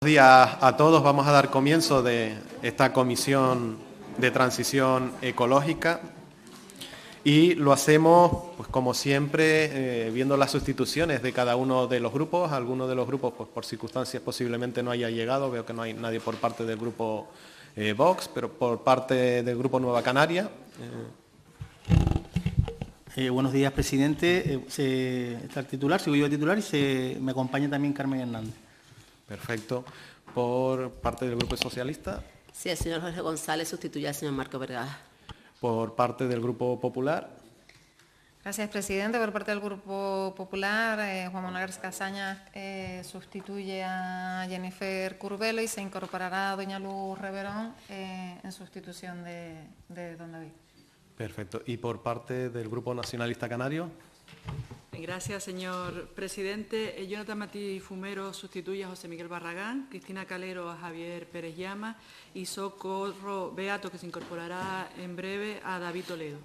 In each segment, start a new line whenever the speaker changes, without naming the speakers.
Buenos días a todos. Vamos a dar comienzo de esta comisión de transición ecológica y lo hacemos, pues como siempre, viendo las sustituciones de cada uno de los grupos. Algunos de los grupos, pues por circunstancias posiblemente no haya llegado. Veo que no hay nadie por parte del grupo Vox, pero por parte del grupo Nueva Canaria.
Buenos días, presidente. Está el titular, sigo yo el titular y me acompaña también Carmen Hernández.
Perfecto. Por parte del Grupo Socialista.
Sí, el señor Jorge González sustituye al señor Marco Vergara.
Por parte del Grupo Popular.
Gracias, presidente. Por parte del Grupo Popular, Juan Manuel García Casaña sustituye a Jennifer Curbelo y se incorporará doña Luz Reverón en sustitución de don David.
Perfecto. ¿Y por parte del Grupo Nacionalista Canario?
Gracias, señor presidente. Jonathan Martí Fumero sustituye a José Miguel Barragán, Cristina Calero a Javier Pérez Llama y Socorro Beato, que se incorporará en breve, a David Toledo.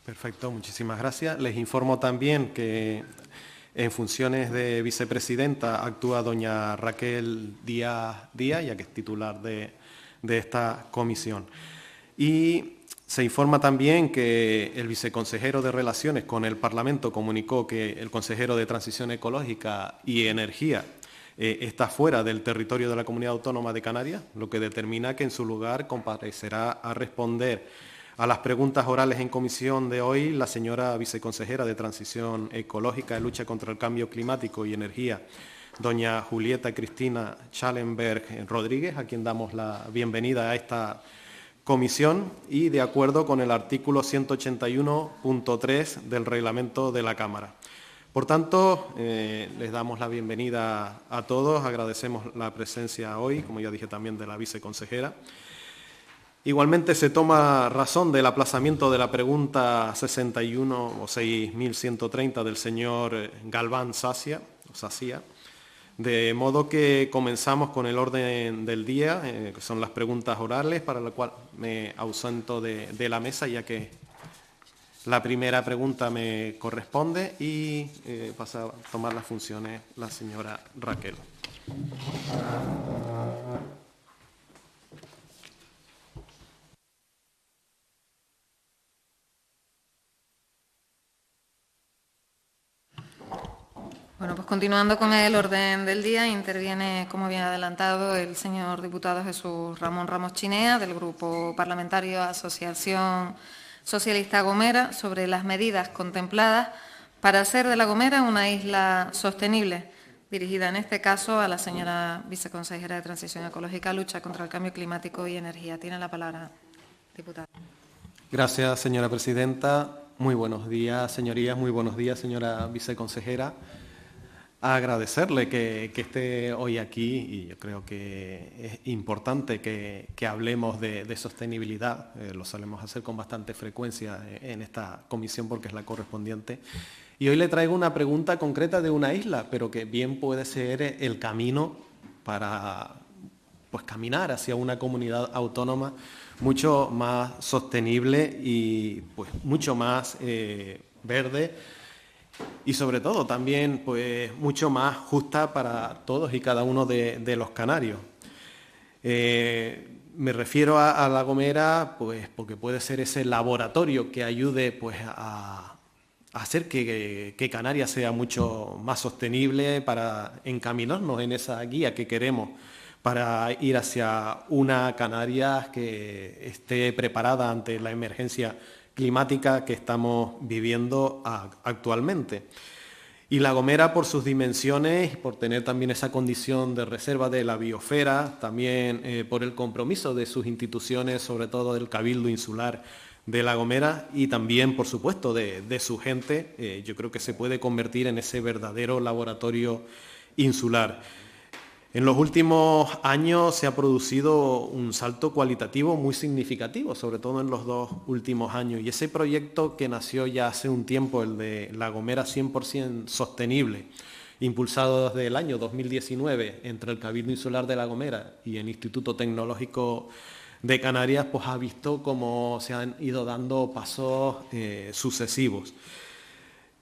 Perfecto, muchísimas gracias. Les informo también que en funciones de vicepresidenta actúa doña Raquel Díaz, ya que es titular de esta comisión. Y se informa también que el viceconsejero de Relaciones con el Parlamento comunicó que el consejero de Transición Ecológica y Energía está fuera del territorio de la Comunidad Autónoma de Canarias, lo que determina que en su lugar comparecerá a responder a las preguntas orales en comisión de hoy la señora viceconsejera de Transición Ecológica y Lucha contra el Cambio Climático y Energía, doña Julieta Cristina Schallenberg Rodríguez, a quien damos la bienvenida a esta comisión y de acuerdo con el artículo 181.3 del reglamento de la Cámara. Por tanto, les damos la bienvenida a todos, agradecemos la presencia hoy, como ya dije también, de la viceconsejera. Igualmente se toma razón del aplazamiento de la pregunta 61 o 6130 del señor Galván Sacia, de modo que comenzamos con el orden del día, que son las preguntas orales, para la cual me ausento de la mesa, ya que la primera pregunta me corresponde y pasa a tomar las funciones la señora Raquel.
Bueno, pues continuando con el orden del día, interviene, como bien adelantado, el señor diputado Jesús Ramón Ramos Chinea, del Grupo Parlamentario Asociación Socialista Gomera, sobre las medidas contempladas para hacer de La Gomera una isla sostenible, dirigida en este caso a la señora viceconsejera de Transición Ecológica, Lucha contra el Cambio Climático y Energía. Tiene la palabra, diputado.
Gracias, señora presidenta. Muy buenos días, señorías. Muy buenos días, señora viceconsejera. Agradecerle que esté hoy aquí y yo creo que es importante que hablemos de sostenibilidad. Lo solemos hacer con bastante frecuencia en esta comisión porque es la correspondiente. Y hoy le traigo una pregunta concreta de una isla, pero que bien puede ser el camino para caminar hacia una comunidad autónoma mucho más sostenible y pues mucho más verde. Y sobre todo también pues mucho más justa para todos y cada uno de los canarios. Me refiero a La Gomera pues porque puede ser ese laboratorio que ayude pues a hacer que Canarias sea mucho más sostenible para encaminarnos en esa guía que queremos para ir hacia una Canarias que esté preparada ante la emergencia climática que estamos viviendo actualmente. Y La Gomera, por sus dimensiones, por tener también esa condición de reserva de la biosfera, también por el compromiso de sus instituciones, sobre todo del Cabildo Insular de La Gomera y también, por supuesto, de su gente, yo creo que se puede convertir en ese verdadero laboratorio insular. En los últimos años se ha producido un salto cualitativo muy significativo, sobre todo en los 2 últimos años. Y ese proyecto que nació ya hace un tiempo, el de La Gomera 100% sostenible, impulsado desde el año 2019 entre el Cabildo Insular de La Gomera y el Instituto Tecnológico de Canarias, pues ha visto cómo se han ido dando pasos sucesivos.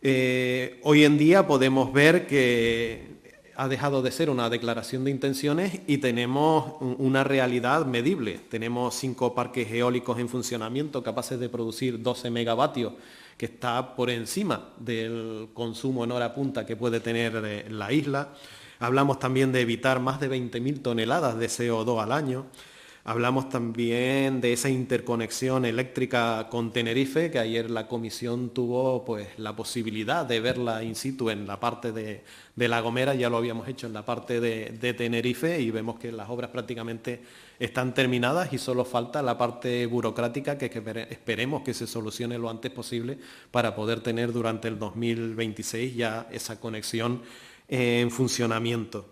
Hoy en día podemos ver que ha dejado de ser una declaración de intenciones y tenemos una realidad medible. Tenemos 5 parques eólicos en funcionamiento capaces de producir 12 megavatios, que está por encima del consumo en hora punta que puede tener la isla. Hablamos también de evitar más de 20.000 toneladas de CO2 al año. Hablamos también de esa interconexión eléctrica con Tenerife, que ayer la comisión tuvo pues, la posibilidad de verla in situ en la parte de La Gomera, ya lo habíamos hecho en la parte de Tenerife y vemos que las obras prácticamente están terminadas y solo falta la parte burocrática que esperemos que se solucione lo antes posible para poder tener durante el 2026 ya esa conexión en funcionamiento.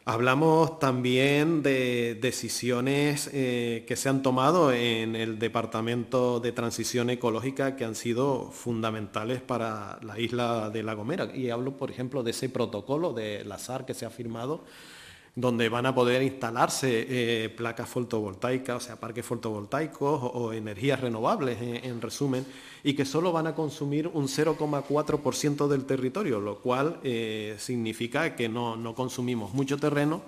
Hablamos también de decisiones que se han tomado en el Departamento de Transición Ecológica que han sido fundamentales para la isla de La Gomera. Y hablo, por ejemplo, de ese protocolo de la SAR que se ha firmado, donde van a poder instalarse placas fotovoltaicas, o sea, parques fotovoltaicos o energías renovables, en resumen, y que solo van a consumir un 0,4% del territorio, lo cual significa que no consumimos mucho terreno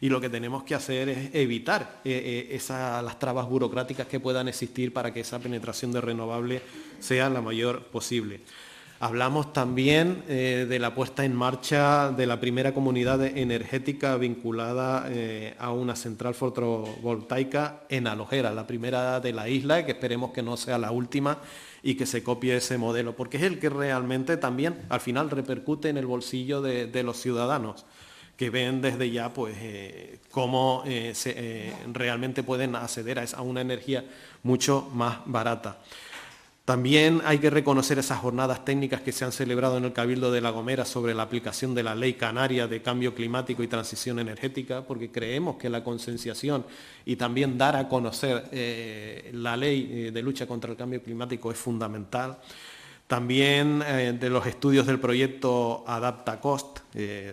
y lo que tenemos que hacer es evitar las trabas burocráticas que puedan existir para que esa penetración de renovables sea la mayor posible. Hablamos también de la puesta en marcha de la primera comunidad energética vinculada a una central fotovoltaica en Alojera, la primera de la isla, que esperemos que no sea la última y que se copie ese modelo, porque es el que realmente también al final repercute en el bolsillo de los ciudadanos, que ven desde ya pues, cómo realmente pueden acceder a una energía mucho más barata. También hay que reconocer esas jornadas técnicas que se han celebrado en el Cabildo de La Gomera sobre la aplicación de la Ley Canaria de Cambio Climático y Transición Energética, porque creemos que la concienciación y también dar a conocer la Ley de lucha contra el cambio climático es fundamental. También de los estudios del proyecto Adapta Cost,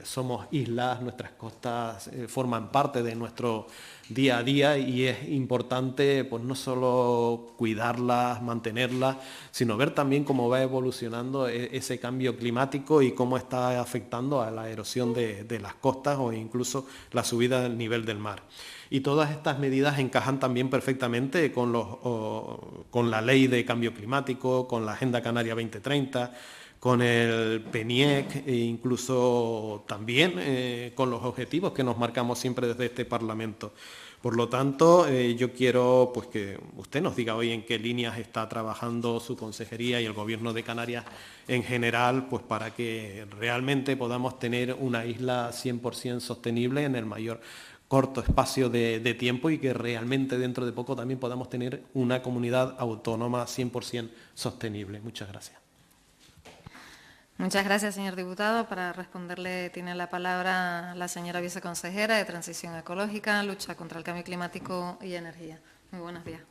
somos islas, nuestras costas forman parte de nuestro día a día y es importante pues, no solo cuidarlas, mantenerlas, sino ver también cómo va evolucionando ese cambio climático y cómo está afectando a la erosión de las costas o incluso la subida del nivel del mar. Y todas estas medidas encajan también perfectamente con la Ley de Cambio Climático, con la Agenda Canaria 2030, con el PENIEC e incluso también con los objetivos que nos marcamos siempre desde este Parlamento. Por lo tanto, yo quiero pues, que usted nos diga hoy en qué líneas está trabajando su consejería y el Gobierno de Canarias en general, pues para que realmente podamos tener una isla 100% sostenible en el mayor corto espacio de tiempo y que realmente dentro de poco también podamos tener una comunidad autónoma 100% sostenible. Muchas gracias.
Muchas gracias, señor diputado. Para responderle tiene la palabra la señora viceconsejera de Transición Ecológica, Lucha contra el Cambio Climático y Energía. Muy buenos días.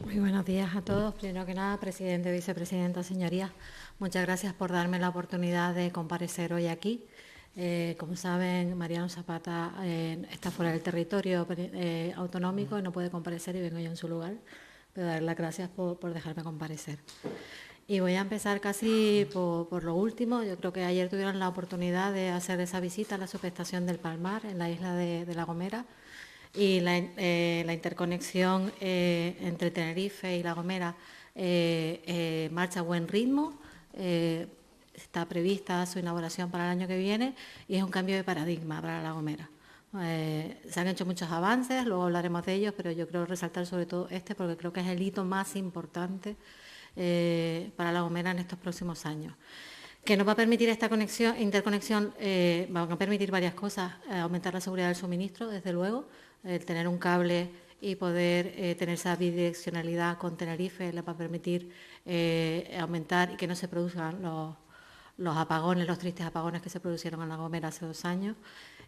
Muy buenos días a todos. Primero que nada, presidente, vicepresidenta, señorías, muchas gracias por darme la oportunidad de comparecer hoy aquí. Como saben, Mariano Zapata está fuera del territorio autonómico y no puede comparecer y vengo yo en su lugar, pero darle las gracias por dejarme comparecer. Y voy a empezar casi por lo último. Yo creo que ayer tuvieron la oportunidad de hacer esa visita a la subestación del Palmar, en la isla de La Gomera, y la interconexión entre Tenerife y La Gomera marcha a buen ritmo. Está prevista su inauguración para el año que viene y es un cambio de paradigma para La Gomera. Se han hecho muchos avances, luego hablaremos de ellos, pero yo creo resaltar sobre todo este porque creo que es el hito más importante para La Gomera en estos próximos años. Que nos va a permitir esta interconexión, van a permitir varias cosas, aumentar la seguridad del suministro, desde luego, tener un cable y poder tener esa bidireccionalidad con Tenerife le va a permitir aumentar y que no se produzcan los apagones, los tristes apagones que se produjeron en La Gomera hace 2 años.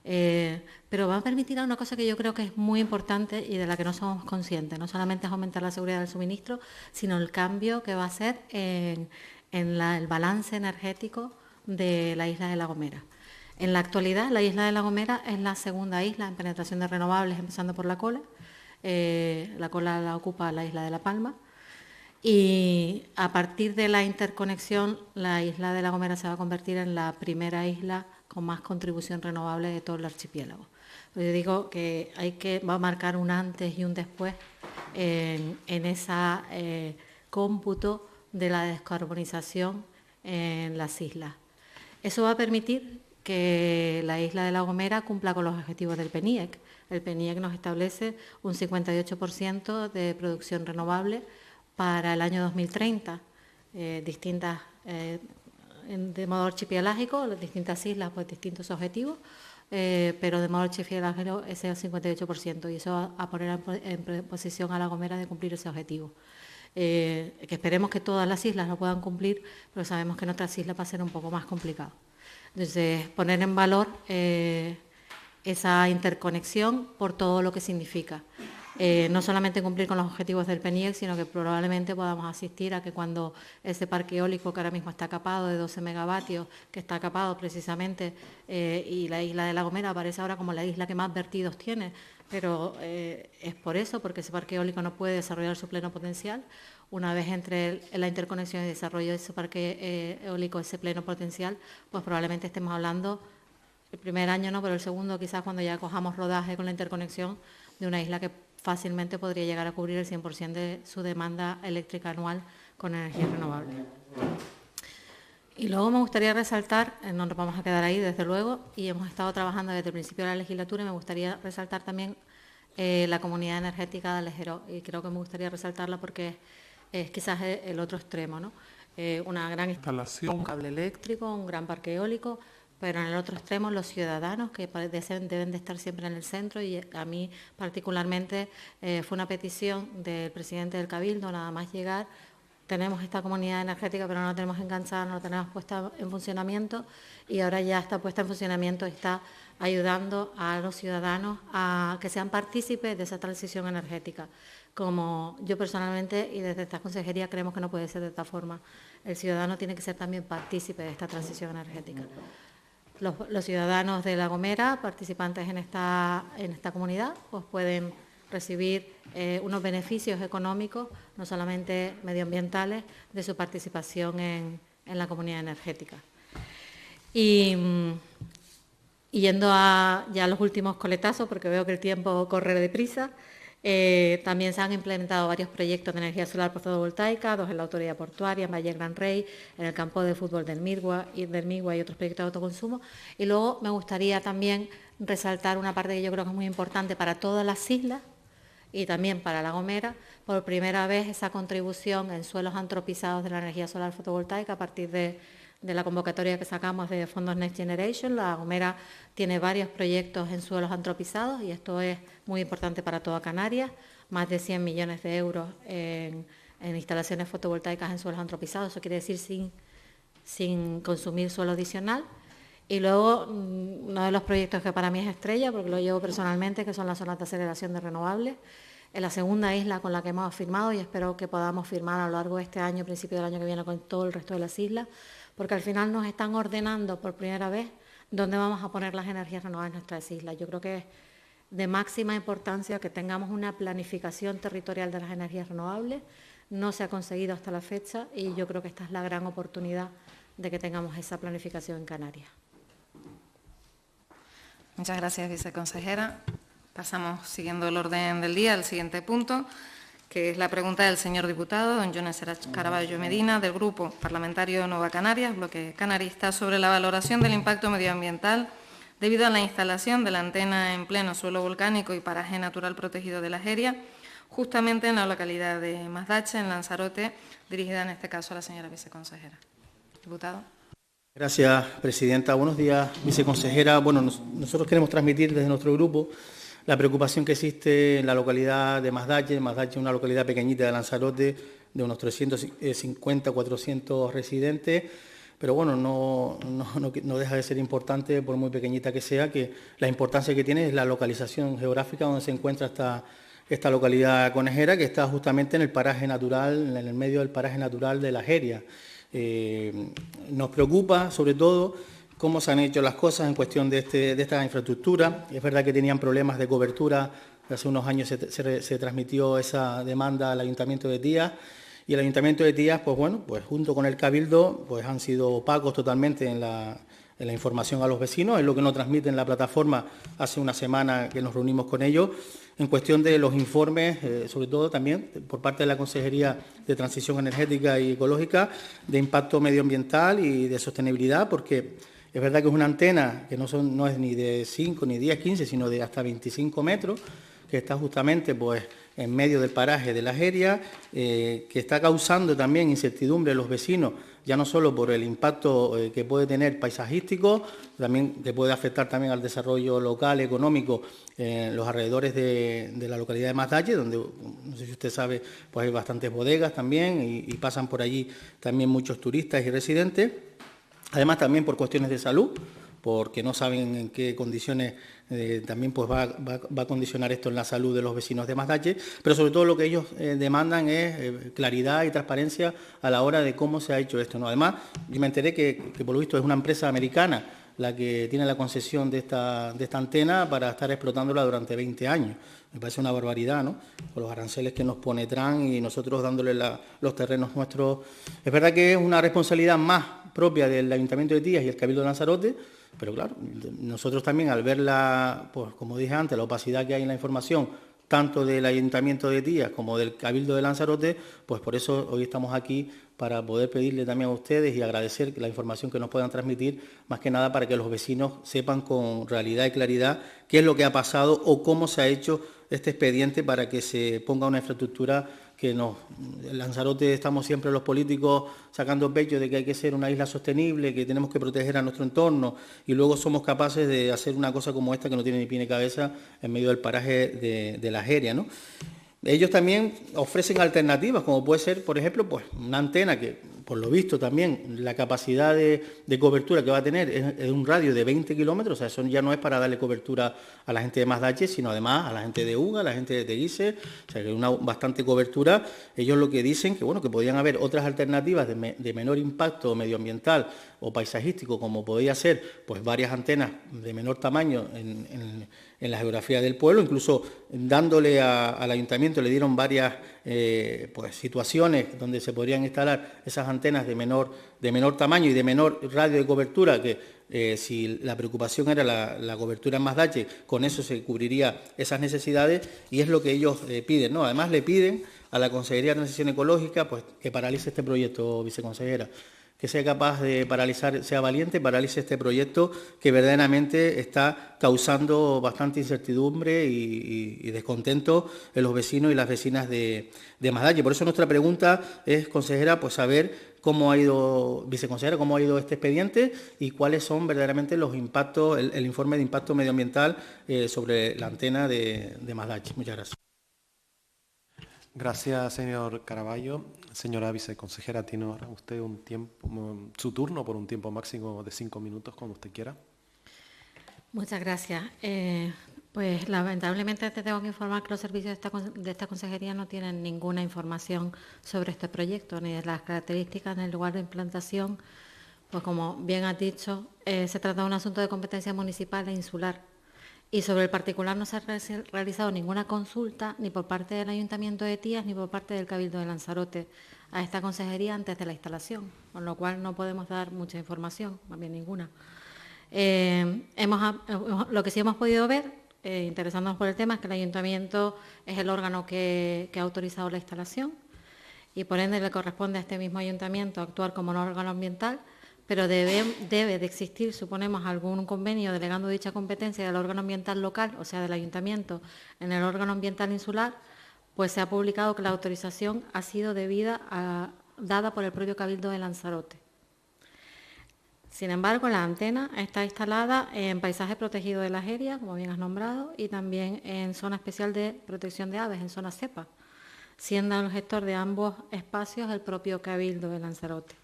Pero va a permitir una cosa que yo creo que es muy importante y de la que no somos conscientes. No solamente es aumentar la seguridad del suministro, sino el cambio que va a hacer en el balance energético de la isla de La Gomera. En la actualidad, la isla de La Gomera es la segunda isla en penetración de renovables, empezando por La Cola. La Cola la ocupa la isla de La Palma. Y a partir de la interconexión, la isla de La Gomera se va a convertir en la primera isla con más contribución renovable de todo el archipiélago. Yo digo que va a marcar un antes y un después en ese cómputo de la descarbonización en las islas. Eso va a permitir que la isla de La Gomera cumpla con los objetivos del PNIEC. El PNIEC nos establece un 58% de producción renovable para el año 2030, distintas de modo archipelágico, las distintas islas, pues distintos objetivos, pero de modo archipelágico ese es el 58%, y eso va a poner en posición a La Gomera de cumplir ese objetivo. Que esperemos que todas las islas lo puedan cumplir, pero sabemos que en otras islas va a ser un poco más complicado. Entonces, poner en valor esa interconexión por todo lo que significa. No solamente cumplir con los objetivos del PNIEC, sino que probablemente podamos asistir a que cuando ese parque eólico que ahora mismo está capado de 12 megavatios, que está capado precisamente, y la isla de La Gomera aparece ahora como la isla que más vertidos tiene, pero es por eso, porque ese parque eólico no puede desarrollar su pleno potencial. Una vez entre la interconexión y desarrollo de ese parque eólico, ese pleno potencial, pues probablemente estemos hablando, el primer año no, pero el segundo quizás cuando ya cojamos rodaje con la interconexión, de una isla que fácilmente podría llegar a cubrir el 100% de su demanda eléctrica anual con energía renovable. Y luego me gustaría resaltar, no nos vamos a quedar ahí desde luego, y hemos estado trabajando desde el principio de la legislatura, y me gustaría resaltar también la comunidad energética de Alejero, y creo que me gustaría resaltarla porque es quizás el otro extremo, ¿no? Una gran instalación, un cable eléctrico, un gran parque eólico, pero en el otro extremo los ciudadanos que deben de estar siempre en el centro, y a mí particularmente fue una petición del presidente del Cabildo, nada más llegar, tenemos esta comunidad energética pero no la tenemos enganchada, no la tenemos puesta en funcionamiento, y ahora ya está puesta en funcionamiento y está ayudando a los ciudadanos a que sean partícipes de esa transición energética. Como yo personalmente y desde esta consejería creemos que no puede ser de esta forma. El ciudadano tiene que ser también partícipe de esta transición energética. Los ciudadanos de La Gomera, participantes en esta comunidad, pues pueden recibir unos beneficios económicos, no solamente medioambientales, de su participación en la comunidad energética. Y yendo ya a los últimos coletazos, porque veo que el tiempo corre deprisa, también se han implementado varios proyectos de energía solar fotovoltaica, 2 en la autoridad portuaria, en Valle Gran Rey, en el campo de fútbol del Migua y otros proyectos de autoconsumo. Y luego me gustaría también resaltar una parte que yo creo que es muy importante para todas las islas y también para La Gomera, por primera vez esa contribución en suelos antropizados de la energía solar fotovoltaica a partir de la convocatoria que sacamos de fondos Next Generation. La Gomera tiene varios proyectos en suelos antropizados y esto es muy importante para toda Canarias, más de 100 millones de euros en instalaciones fotovoltaicas en suelos antropizados, eso quiere decir sin consumir suelo adicional. Y luego uno de los proyectos que para mí es estrella, porque lo llevo personalmente, que son las zonas de aceleración de renovables. Es la segunda isla con la que hemos firmado y espero que podamos firmar a lo largo de este año, principio del año que viene, con todo el resto de las islas, porque al final nos están ordenando por primera vez dónde vamos a poner las energías renovables en nuestras islas. Yo creo que es de máxima importancia que tengamos una planificación territorial de las energías renovables. No se ha conseguido hasta la fecha y yo creo que esta es la gran oportunidad de que tengamos esa planificación en Canarias.
Muchas gracias, viceconsejera. Pasamos, siguiendo el orden del día, al siguiente punto, que es la pregunta del señor diputado, don Jones Caraballo Medina, del Grupo Parlamentario Nueva Canarias, bloque canarista, sobre la valoración del impacto medioambiental debido a la instalación de la antena en pleno suelo volcánico y paraje natural protegido de la Jeria, justamente en la localidad de Mazdache, en Lanzarote, dirigida en este caso a la señora viceconsejera. Diputado.
Gracias, presidenta. Buenos días, viceconsejera. Bueno, nosotros queremos transmitir desde nuestro grupo la preocupación que existe en la localidad de Mazdache. Mazdache es una localidad pequeñita de Lanzarote, de unos 350, 400 residentes, pero bueno, no deja de ser importante, por muy pequeñita que sea, que la importancia que tiene es la localización geográfica donde se encuentra esta localidad conejera, que está justamente en el paraje natural, en el medio del paraje natural de la Jeria. Nos preocupa, sobre todo, cómo se han hecho las cosas en cuestión de esta infraestructura. Es verdad que tenían problemas de cobertura. Hace unos años se transmitió esa demanda al Ayuntamiento de Tías, y el Ayuntamiento de Tías, pues bueno, pues junto con el Cabildo, pues han sido opacos totalmente la información a los vecinos, es lo que nos transmite en la plataforma hace una semana que nos reunimos con ellos, en cuestión de los informes, sobre todo también por parte de la Consejería de Transición Energética y Ecológica, de impacto medioambiental y de sostenibilidad, porque es verdad que es una antena que no es ni de 5, ni 10, 15, sino de hasta 25 metros, que está justamente pues, en medio del paraje de la Jeria, que está causando también incertidumbre a los vecinos, ya no solo por el impacto que puede tener paisajístico, también que puede afectar también al desarrollo local, económico, en los alrededores de la localidad de Mazdalle, donde, no sé si usted sabe, pues hay bastantes bodegas también y pasan por allí también muchos turistas y residentes. Además, también por cuestiones de salud, porque no saben en qué condiciones también pues va a condicionar esto en la salud de los vecinos de Mazdalle, pero sobre todo lo que ellos demandan es claridad y transparencia a la hora de cómo se ha hecho esto, ¿no? Además, yo me enteré que por lo visto es una empresa americana la que tiene la concesión de esta antena para estar explotándola durante 20 años. Me parece una barbaridad, ¿no? Con los aranceles que nos pone Trump y nosotros dándole los terrenos nuestros. Es verdad que es una responsabilidad más propia del Ayuntamiento de Tías y el Cabildo de Lanzarote, pero claro, nosotros también al ver pues como dije antes, la opacidad que hay en la información, tanto del Ayuntamiento de Tías como del Cabildo de Lanzarote, pues por eso hoy estamos aquí para poder pedirle también a ustedes y agradecer la información que nos puedan transmitir, más que nada para que los vecinos sepan con realidad y claridad qué es lo que ha pasado o cómo se ha hecho este expediente para que se ponga una infraestructura que en Lanzarote estamos siempre los políticos sacando pecho de que hay que ser una isla sostenible, que tenemos que proteger a nuestro entorno y luego somos capaces de hacer una cosa como esta que no tiene ni pie ni cabeza en medio del paraje de la Jeria, ¿no? Ellos también ofrecen alternativas, como puede ser, por ejemplo, pues una antena que, por lo visto también, la capacidad de cobertura que va a tener es un radio de 20 kilómetros, o sea, eso ya no es para darle cobertura a la gente de Mazdalle, sino además a la gente de Uga, a la gente de Teguise, o sea, que es una bastante cobertura. Ellos lo que dicen que, bueno, que podrían haber otras alternativas de menor impacto medioambiental o paisajístico, como podría ser, pues varias antenas de menor tamaño en la geografía del pueblo, incluso dándole al ayuntamiento le dieron varias pues, situaciones donde se podrían instalar esas antenas de menor tamaño y de menor radio de cobertura, que si la preocupación era la cobertura en Mazdalle, con eso se cubriría esas necesidades y es lo que ellos piden, ¿no? Además le piden a la Consejería de Transición Ecológica pues, que paralice este proyecto, viceconsejera, que sea capaz de paralizar, sea valiente, paralice este proyecto que verdaderamente está causando bastante incertidumbre y descontento en los vecinos y las vecinas de Mazdalle. Por eso nuestra pregunta es, consejera, pues saber cómo ha ido, viceconsejera, cómo ha ido este expediente y cuáles son verdaderamente los impactos, el informe de impacto medioambiental sobre la antena de Mazdalle. Muchas gracias.
Gracias, señor Caraballo. Señora viceconsejera, tiene ahora usted su turno por un tiempo máximo de 5 minutos, cuando usted quiera.
Muchas gracias. Pues lamentablemente te tengo que informar que los servicios de esta consejería no tienen ninguna información sobre este proyecto, ni de las características, ni el lugar de implantación. Pues como bien has dicho, se trata de un asunto de competencia municipal e insular. Y sobre el particular no se ha realizado ninguna consulta ni por parte del Ayuntamiento de Tías ni por parte del Cabildo de Lanzarote a esta consejería antes de la instalación, con lo cual no podemos dar mucha información, más bien ninguna. Lo que sí hemos podido ver, interesándonos por el tema, es que el Ayuntamiento es el órgano que ha autorizado la instalación y por ende le corresponde a este mismo Ayuntamiento actuar como un órgano ambiental, pero debe de existir, suponemos, algún convenio delegando dicha competencia del órgano ambiental local, o sea, del Ayuntamiento, en el órgano ambiental insular, pues se ha publicado que la autorización ha sido dada por el propio Cabildo de Lanzarote. Sin embargo, la antena está instalada en paisaje protegido de la Jeria, como bien has nombrado, y también en zona especial de protección de aves, en zona cepa, siendo el gestor de ambos espacios el propio Cabildo de Lanzarote.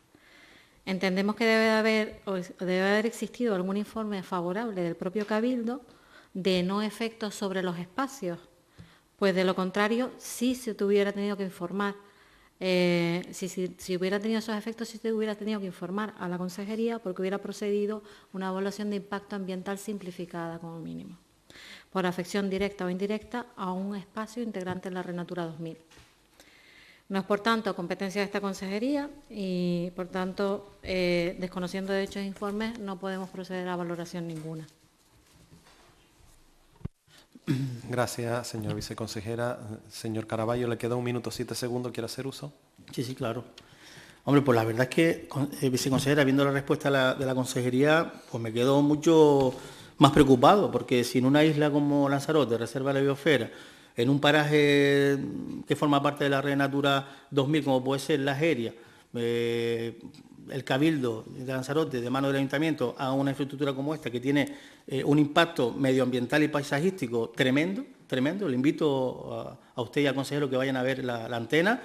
Entendemos que debe haber existido algún informe favorable del propio Cabildo de no efectos sobre los espacios, pues de lo contrario sí se te hubiera tenido que informar. Si hubiera tenido esos efectos, sí se hubiera tenido que informar a la consejería porque hubiera procedido una evaluación de impacto ambiental simplificada como mínimo, por afección directa o indirecta a un espacio integrante en la Red Natura 2000. No es, por tanto, competencia de esta consejería y, por tanto, desconociendo de dichos informes, no podemos proceder a valoración ninguna.
Gracias, señora viceconsejera. Señor Caraballo, le queda 1 minuto 7 segundos. ¿Quiere hacer uso?
Sí, sí, claro. Hombre, pues la verdad es que, viceconsejera, viendo la respuesta de la consejería, pues me quedo mucho más preocupado, porque si en una isla como Lanzarote, reserva de la biosfera, en un paraje que forma parte de la Red Natura 2000, como puede ser La Jeria, el Cabildo de Lanzarote, de mano del Ayuntamiento, a una infraestructura como esta, que tiene un impacto medioambiental y paisajístico tremendo, tremendo. Le invito a usted y al consejero que vayan a ver la antena,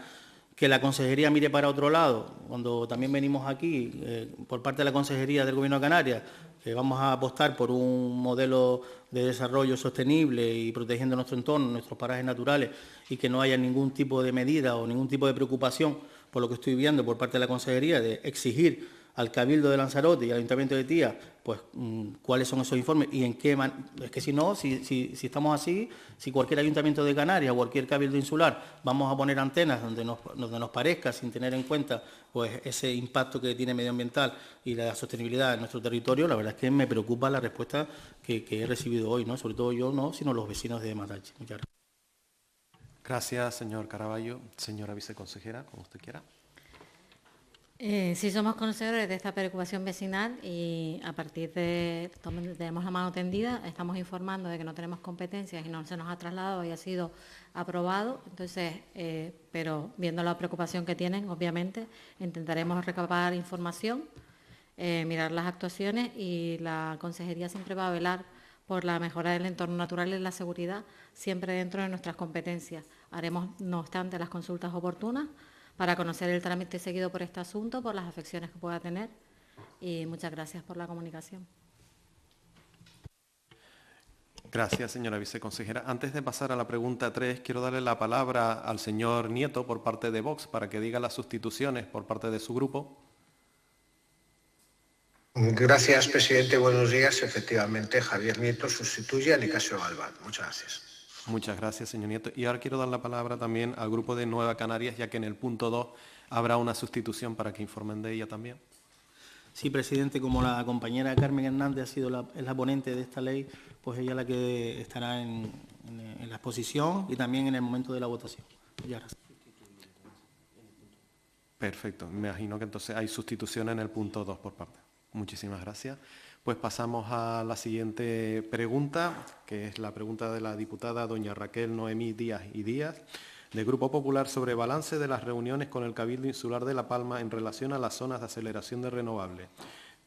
que la consejería mire para otro lado. Cuando también venimos aquí, por parte de la consejería del Gobierno de Canarias, que vamos a apostar por un modelo de desarrollo sostenible y protegiendo nuestro entorno, nuestros parajes naturales, y que no haya ningún tipo de medida o ningún tipo de preocupación, por lo que estoy viendo por parte de la consejería, de exigir al Cabildo de Lanzarote y al Ayuntamiento de Tía, pues cuáles son esos informes y en qué es que si no, si estamos así, si cualquier Ayuntamiento de Canarias o cualquier Cabildo insular vamos a poner antenas donde nos parezca, sin tener en cuenta pues ese impacto que tiene medioambiental y la sostenibilidad en nuestro territorio, la verdad es que me preocupa la respuesta que he recibido hoy, ¿no? Sobre todo yo no, sino los vecinos de Matache. Muchas gracias.
Gracias, señor Caraballo. Señora viceconsejera, como usted quiera.
Sí, somos conocedores de esta preocupación vecinal y a partir de tenemos la mano tendida, estamos informando de que no tenemos competencias y no se nos ha trasladado y ha sido aprobado. Entonces, pero viendo la preocupación que tienen, obviamente, intentaremos recabar información, mirar las actuaciones y la consejería siempre va a velar por la mejora del entorno natural y la seguridad, siempre dentro de nuestras competencias. Haremos, no obstante, las consultas oportunas para conocer el trámite seguido por este asunto, por las afecciones que pueda tener. Y muchas gracias por la comunicación.
Gracias, señora viceconsejera. Antes de pasar a la pregunta 3, quiero darle la palabra al señor Nieto por parte de Vox para que diga las sustituciones por parte de su grupo.
Gracias, presidente. Buenos días. Efectivamente, Javier Nieto sustituye a Nicasio Galván. Muchas gracias.
Muchas gracias, señor Nieto. Y ahora quiero dar la palabra también al grupo de Nueva Canarias, ya que en el punto 2 habrá una sustitución para que informen de ella también.
Sí, presidente, como la compañera Carmen Hernández es la ponente de esta ley, pues ella es la que estará en la exposición y también en el momento de la votación. Muchas gracias.
Perfecto. Me imagino que entonces hay sustitución en el punto 2 por parte. Muchísimas gracias. Pues pasamos a la siguiente pregunta, que es la pregunta de la diputada doña Raquel Noemí Díaz y Díaz, del Grupo Popular, sobre balance de las reuniones con el Cabildo Insular de La Palma en relación a las zonas de aceleración de renovables,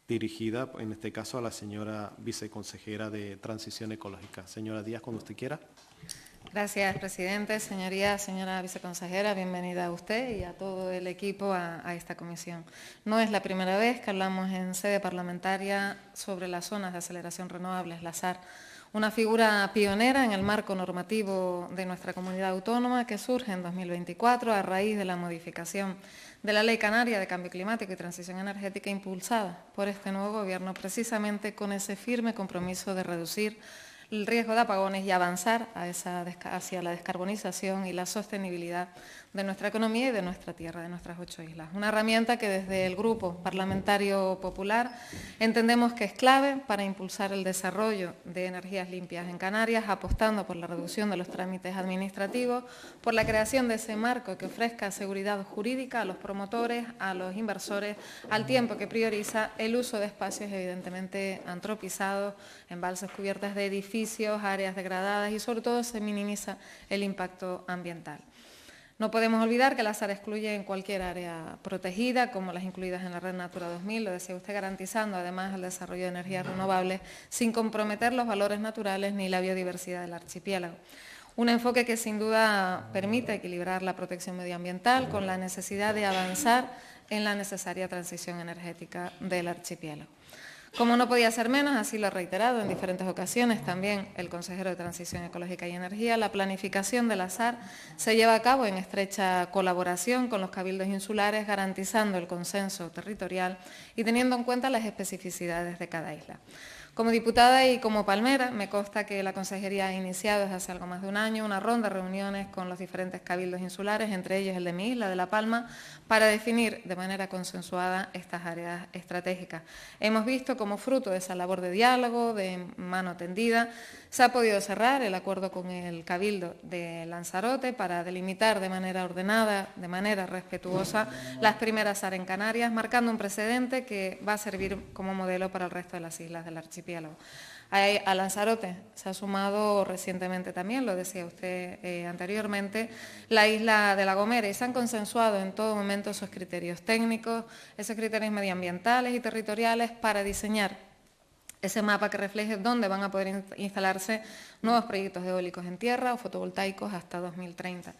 dirigida en este caso a la señora viceconsejera de Transición Ecológica. Señora Díaz, cuando usted quiera.
Gracias, presidente. Señorías, señora viceconsejera, bienvenida a usted y a todo el equipo a esta comisión. No es la primera vez que hablamos en sede parlamentaria sobre las zonas de aceleración renovables, la ZAR, una figura pionera en el marco normativo de nuestra comunidad autónoma que surge en 2024 a raíz de la modificación de la Ley Canaria de Cambio Climático y Transición Energética impulsada por este nuevo Gobierno, precisamente con ese firme compromiso de reducir el riesgo de apagones y avanzar hacia la descarbonización y la sostenibilidad de nuestra economía y de nuestra tierra, de nuestras 8 islas. Una herramienta que desde el Grupo Parlamentario Popular entendemos que es clave para impulsar el desarrollo de energías limpias en Canarias, apostando por la reducción de los trámites administrativos, por la creación de ese marco que ofrezca seguridad jurídica a los promotores, a los inversores, al tiempo que prioriza el uso de espacios evidentemente antropizados, embalses cubiertas de edificios, áreas degradadas y sobre todo se minimiza el impacto ambiental. No podemos olvidar que la ZAR excluye en cualquier área protegida, como las incluidas en la Red Natura 2000, lo decía usted, garantizando además el desarrollo de energías renovables sin comprometer los valores naturales ni la biodiversidad del archipiélago. Un enfoque que sin duda permite equilibrar la protección medioambiental con la necesidad de avanzar en la necesaria transición energética del archipiélago. Como no podía ser menos, así lo ha reiterado en diferentes ocasiones también el consejero de Transición Ecológica y Energía, la planificación de la ZAR se lleva a cabo en estrecha colaboración con los cabildos insulares, garantizando el consenso territorial y teniendo en cuenta las especificidades de cada isla. Como diputada y como palmera, me consta que la Consejería ha iniciado desde hace algo más de un año una ronda de reuniones con los diferentes cabildos insulares, entre ellos el de mi isla, de La Palma, para definir de manera consensuada estas áreas estratégicas. Hemos visto como fruto de esa labor de diálogo, de mano tendida, se ha podido cerrar el acuerdo con el Cabildo de Lanzarote para delimitar de manera ordenada, de manera respetuosa, las primeras áreas en Canarias, marcando un precedente que va a servir como modelo para el resto de las islas del archipiélago. A Lanzarote se ha sumado recientemente también, lo decía usted anteriormente, la isla de La Gomera, y se han consensuado en todo momento esos criterios técnicos, esos criterios medioambientales y territoriales para diseñar ese mapa que refleje dónde van a poder instalarse nuevos proyectos eólicos en tierra o fotovoltaicos hasta 2030.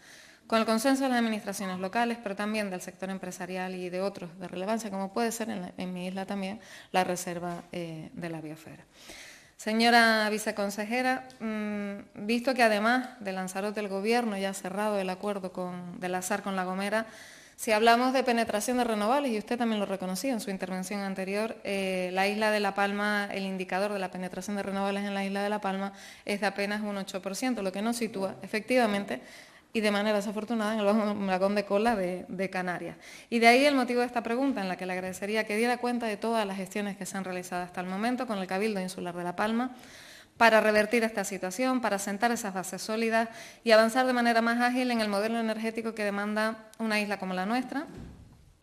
Con el consenso de las administraciones locales, pero también del sector empresarial y de otros de relevancia, como puede ser en mi isla también la reserva de la biosfera. Señora viceconsejera, visto que además de Lanzarote el Gobierno ya ha cerrado el acuerdo de la SAR con La Gomera, si hablamos de penetración de renovables, y usted también lo reconocía en su intervención anterior, la isla de La Palma, el indicador de la penetración de renovables en la isla de La Palma es de apenas un 8%, lo que nos sitúa efectivamente y de manera desafortunada en el vagón de cola de Canarias. Y de ahí el motivo de esta pregunta, en la que le agradecería que diera cuenta de todas las gestiones que se han realizado hasta el momento con el Cabildo Insular de La Palma para revertir esta situación, para sentar esas bases sólidas y avanzar de manera más ágil en el modelo energético que demanda una isla como la nuestra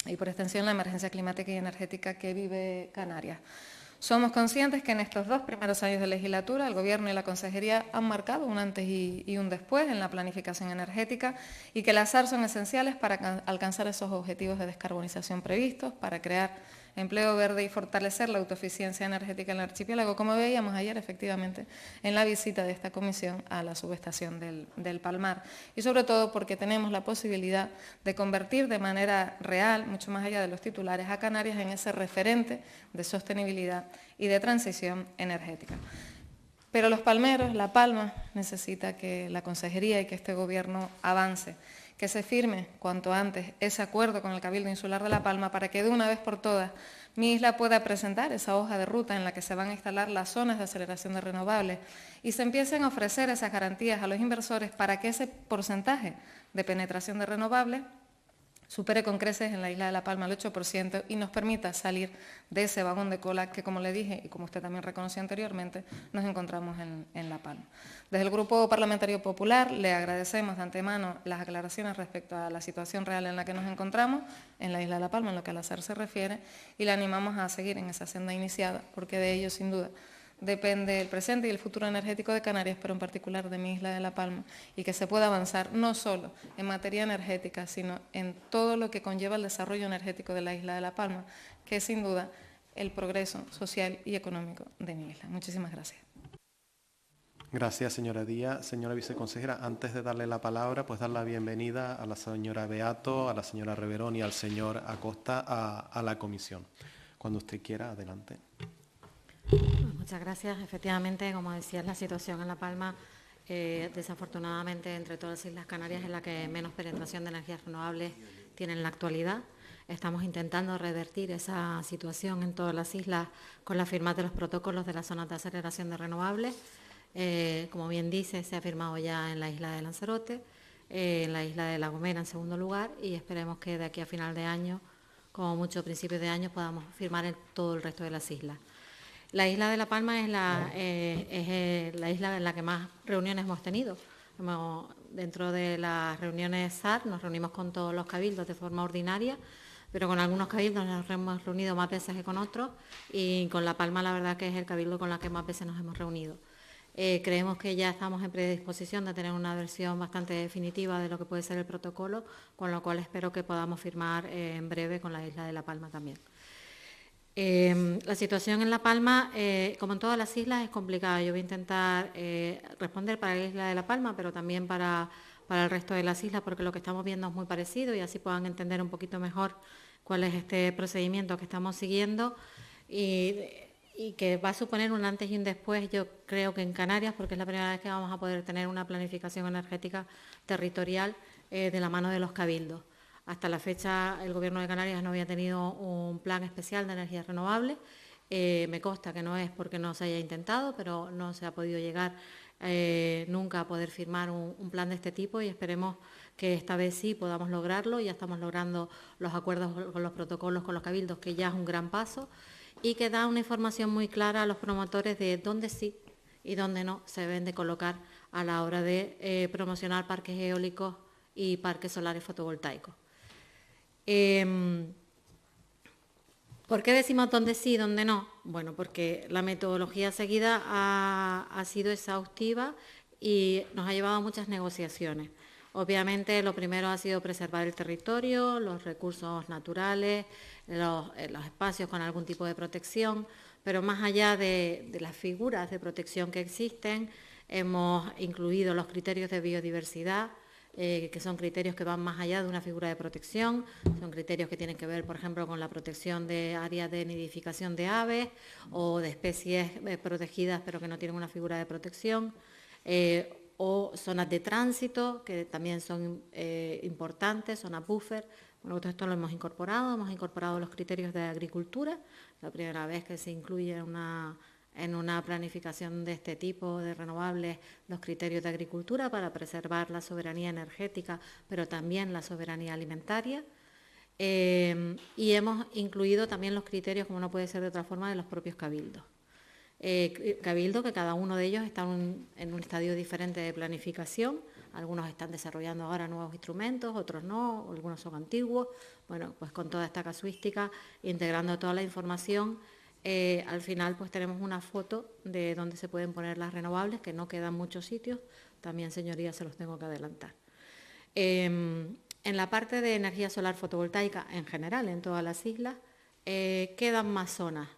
y, por extensión, la emergencia climática y energética que vive Canarias. Somos conscientes que en estos 2 primeros años de legislatura el Gobierno y la Consejería han marcado un antes y un después en la planificación energética y que las SAR son esenciales para alcanzar esos objetivos de descarbonización previstos, para crear empleo verde y fortalecer la autoeficiencia energética en el archipiélago, como veíamos ayer efectivamente en la visita de esta comisión a la subestación del Palmar. Y sobre todo porque tenemos la posibilidad de convertir de manera real, mucho más allá de los titulares, a Canarias en ese referente de sostenibilidad y de transición energética. Pero los palmeros, La Palma, necesita que la Consejería y que este Gobierno avance, que se firme cuanto antes ese acuerdo con el Cabildo Insular de La Palma para que de una vez por todas mi isla pueda presentar esa hoja de ruta en la que se van a instalar las zonas de aceleración de renovables y se empiecen a ofrecer esas garantías a los inversores para que ese porcentaje de penetración de renovables supere con creces en la isla de La Palma el 8% y nos permita salir de ese vagón de cola que, como le dije y como usted también reconoció anteriormente, nos encontramos en La Palma. Desde el Grupo Parlamentario Popular le agradecemos de antemano las aclaraciones respecto a la situación real en la que nos encontramos en la isla de La Palma, en lo que a la SAR se refiere, y le animamos a seguir en esa senda iniciada, porque de ello, sin duda, depende el presente y el futuro energético de Canarias, pero en particular de mi isla de La Palma, y que se pueda avanzar no solo en materia energética, sino en todo lo que conlleva el desarrollo energético de la isla de La Palma, que es sin duda el progreso social y económico de mi isla. Muchísimas gracias.
Gracias, señora Díaz. Señora viceconsejera, antes de darle la palabra, pues dar la bienvenida a la señora Beato, a la señora Reverón y al señor Acosta a la comisión. Cuando usted quiera, adelante.
Muchas gracias. Efectivamente, como decías, la situación en La Palma, desafortunadamente, entre todas las Islas Canarias, es la que menos penetración de energías renovables tiene en la actualidad. Estamos intentando revertir esa situación en todas las islas con la firma de los protocolos de las zonas de aceleración de renovables. Como bien dice, se ha firmado ya en la isla de Lanzarote, en la isla de La Gomera en segundo lugar, y esperemos que de aquí a final de año, como mucho principios de año, podamos firmar en todo el resto de las islas. La isla de La Palma es la isla en la que más reuniones hemos tenido. Dentro de las reuniones SAR nos reunimos con todos los cabildos de forma ordinaria, pero con algunos cabildos nos hemos reunido más veces que con otros, y con La Palma la verdad que es el cabildo con el que más veces nos hemos reunido. Creemos que ya estamos en predisposición de tener una versión bastante definitiva de lo que puede ser el protocolo, con lo cual espero que podamos firmar en breve con la isla de La Palma también. La situación en La Palma, como en todas las islas, es complicada. Yo voy a intentar responder para la isla de La Palma, pero también para el resto de las islas, porque lo que estamos viendo es muy parecido y así puedan entender un poquito mejor cuál es este procedimiento que estamos siguiendo y que va a suponer un antes y un después, yo creo que en Canarias, porque es la primera vez que vamos a poder tener una planificación energética territorial de la mano de los cabildos. Hasta la fecha el Gobierno de Canarias no había tenido un plan especial de energías renovables Me consta que no es porque no se haya intentado, pero no se ha podido llegar nunca a poder firmar un plan de este tipo y esperemos que esta vez sí podamos lograrlo. Ya estamos logrando los acuerdos con los protocolos, con los cabildos, que ya es un gran paso y que da una información muy clara a los promotores de dónde sí y dónde no se deben de colocar a la hora de promocionar parques eólicos y parques solares fotovoltaicos. ¿Por qué decimos dónde sí y dónde no? Bueno, porque la metodología seguida ha sido exhaustiva y nos ha llevado a muchas negociaciones. Obviamente, lo primero ha sido preservar el territorio, los recursos naturales, los espacios con algún tipo de protección, pero más allá de las figuras de protección que existen, hemos incluido los criterios de biodiversidad, que son criterios que van más allá de una figura de protección, son criterios que tienen que ver, por ejemplo, con la protección de áreas de nidificación de aves o de especies protegidas pero que no tienen una figura de protección, o zonas de tránsito, que también son importantes, zonas buffer. Bueno, todo esto lo hemos incorporado los criterios de agricultura, la primera vez que se incluye en una planificación de este tipo de renovables los criterios de agricultura para preservar la soberanía energética, pero también la soberanía alimentaria. Y hemos incluido también los criterios, como no puede ser de otra forma, de los propios cabildos. Cabildo, que cada uno de ellos está en un estadio diferente de planificación. Algunos están desarrollando ahora nuevos instrumentos, otros no, algunos son antiguos. Bueno, pues con toda esta casuística, integrando toda la información, al final pues tenemos una foto de dónde se pueden poner las renovables, que no quedan muchos sitios, también, señorías, se los tengo que adelantar. En la parte de energía solar fotovoltaica, en general, en todas las islas, quedan más zonas.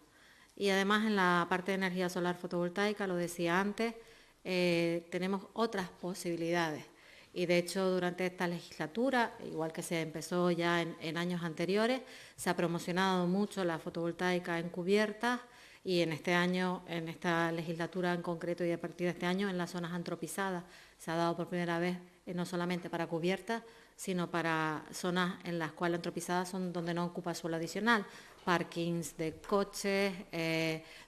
Y además en la parte de energía solar fotovoltaica, lo decía antes, tenemos otras posibilidades. Y de hecho durante esta legislatura, igual que se empezó ya en años anteriores, se ha promocionado mucho la fotovoltaica en cubiertas y en este año, en esta legislatura en concreto y a partir de este año, en las zonas antropizadas se ha dado por primera vez no solamente para cubiertas, sino para zonas en las cuales antropizadas son donde no ocupa suelo adicional, parkings de coches,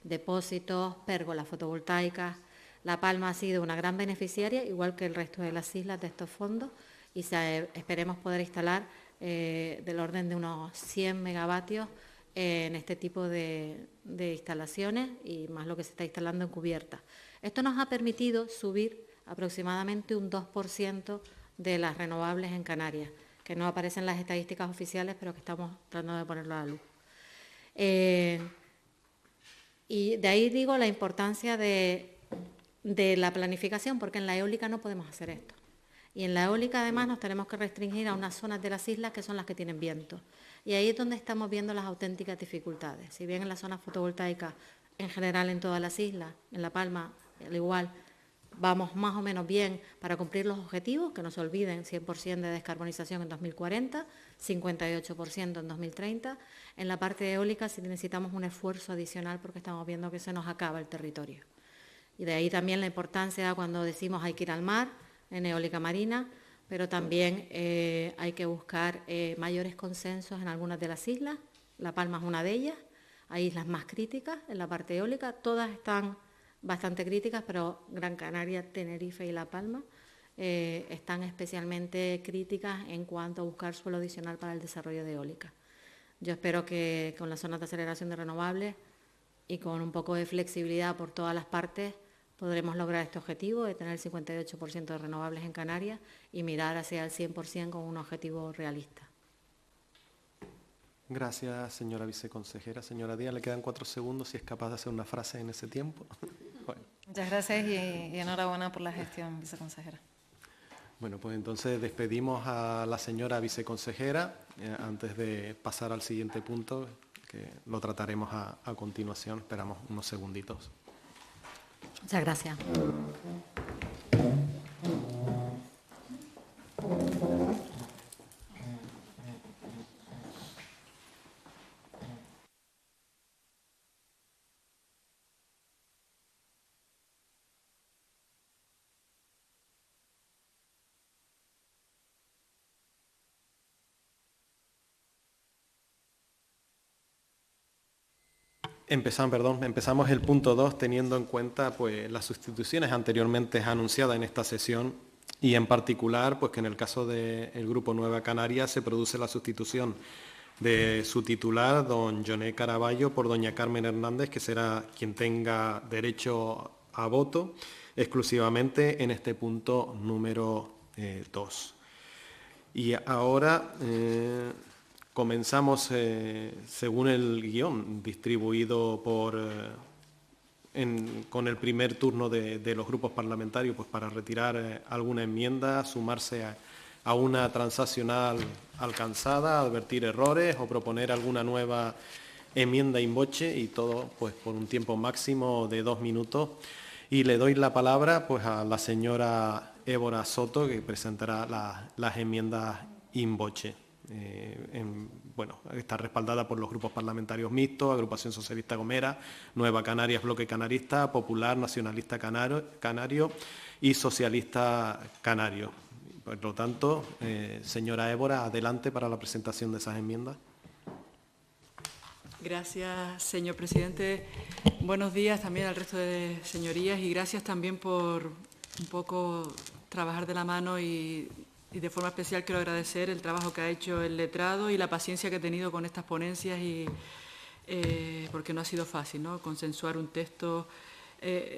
depósitos, pérgolas fotovoltaicas. La Palma ha sido una gran beneficiaria, igual que el resto de las islas, de estos fondos y esperemos poder instalar del orden de unos 100 megavatios en este tipo de instalaciones y más lo que se está instalando en cubierta. Esto nos ha permitido subir aproximadamente un 2% de las renovables en Canarias, que no aparecen en las estadísticas oficiales, pero que estamos tratando de ponerlo a la luz. Y de ahí digo la importancia de la planificación, porque en la eólica no podemos hacer esto. Y en la eólica, además, nos tenemos que restringir a unas zonas de las islas que son las que tienen viento. Y ahí es donde estamos viendo las auténticas dificultades. Si bien en las zonas fotovoltaicas, en general en todas las islas, en La Palma, al igual, vamos más o menos bien para cumplir los objetivos, que no se olviden, 100% de descarbonización en 2040, 58% en 2030. En la parte eólica sí necesitamos un esfuerzo adicional porque estamos viendo que se nos acaba el territorio. Y de ahí también la importancia cuando decimos hay que ir al mar, en eólica marina, pero también hay que buscar mayores consensos en algunas de las islas. La Palma es una de ellas. Hay islas más críticas en la parte eólica, todas están bastante críticas, pero Gran Canaria, Tenerife y La Palma están especialmente críticas en cuanto a buscar suelo adicional para el desarrollo de eólica. Yo espero que con las zonas de aceleración de renovables y con un poco de flexibilidad por todas las partes podremos lograr este objetivo de tener el 58% de renovables en Canarias y mirar hacia el 100% con un objetivo realista.
Gracias, señora viceconsejera. Señora Díaz, le quedan 4 segundos, si es capaz de hacer una frase en ese tiempo. Bueno.
Muchas gracias y enhorabuena por la gestión, viceconsejera.
Bueno, pues entonces despedimos a la señora viceconsejera antes de pasar al siguiente punto, que lo trataremos a continuación. Esperamos unos segunditos.
Muchas gracias.
Empezamos el punto 2 teniendo en cuenta pues, las sustituciones anteriormente anunciadas en esta sesión y en particular pues, que en el caso del Grupo Nueva Canarias se produce la sustitución de su titular, don Joné Caraballo, por doña Carmen Hernández, que será quien tenga derecho a voto exclusivamente en este punto número 2. Y ahora comenzamos según el guión distribuido con el primer turno de los grupos parlamentarios pues para retirar alguna enmienda, sumarse a una transaccional alcanzada, advertir errores o proponer alguna nueva enmienda in voce, y todo pues por un tiempo máximo de 2 minutos. Y le doy la palabra pues a la señora Évora Soto, que presentará las enmiendas in voce. Está respaldada por los grupos parlamentarios mixtos, Agrupación Socialista Gomera, Nueva Canarias, Bloque Canarista, Popular, Nacionalista Canario y Socialista Canario. Por lo tanto, señora Évora, adelante para la presentación de esas enmiendas.
Gracias, señor presidente. Buenos días también al resto de señorías y gracias también por un poco trabajar de la mano y de forma especial quiero agradecer el trabajo que ha hecho el letrado y la paciencia que ha tenido con estas ponencias porque no ha sido fácil, ¿no?, consensuar un texto.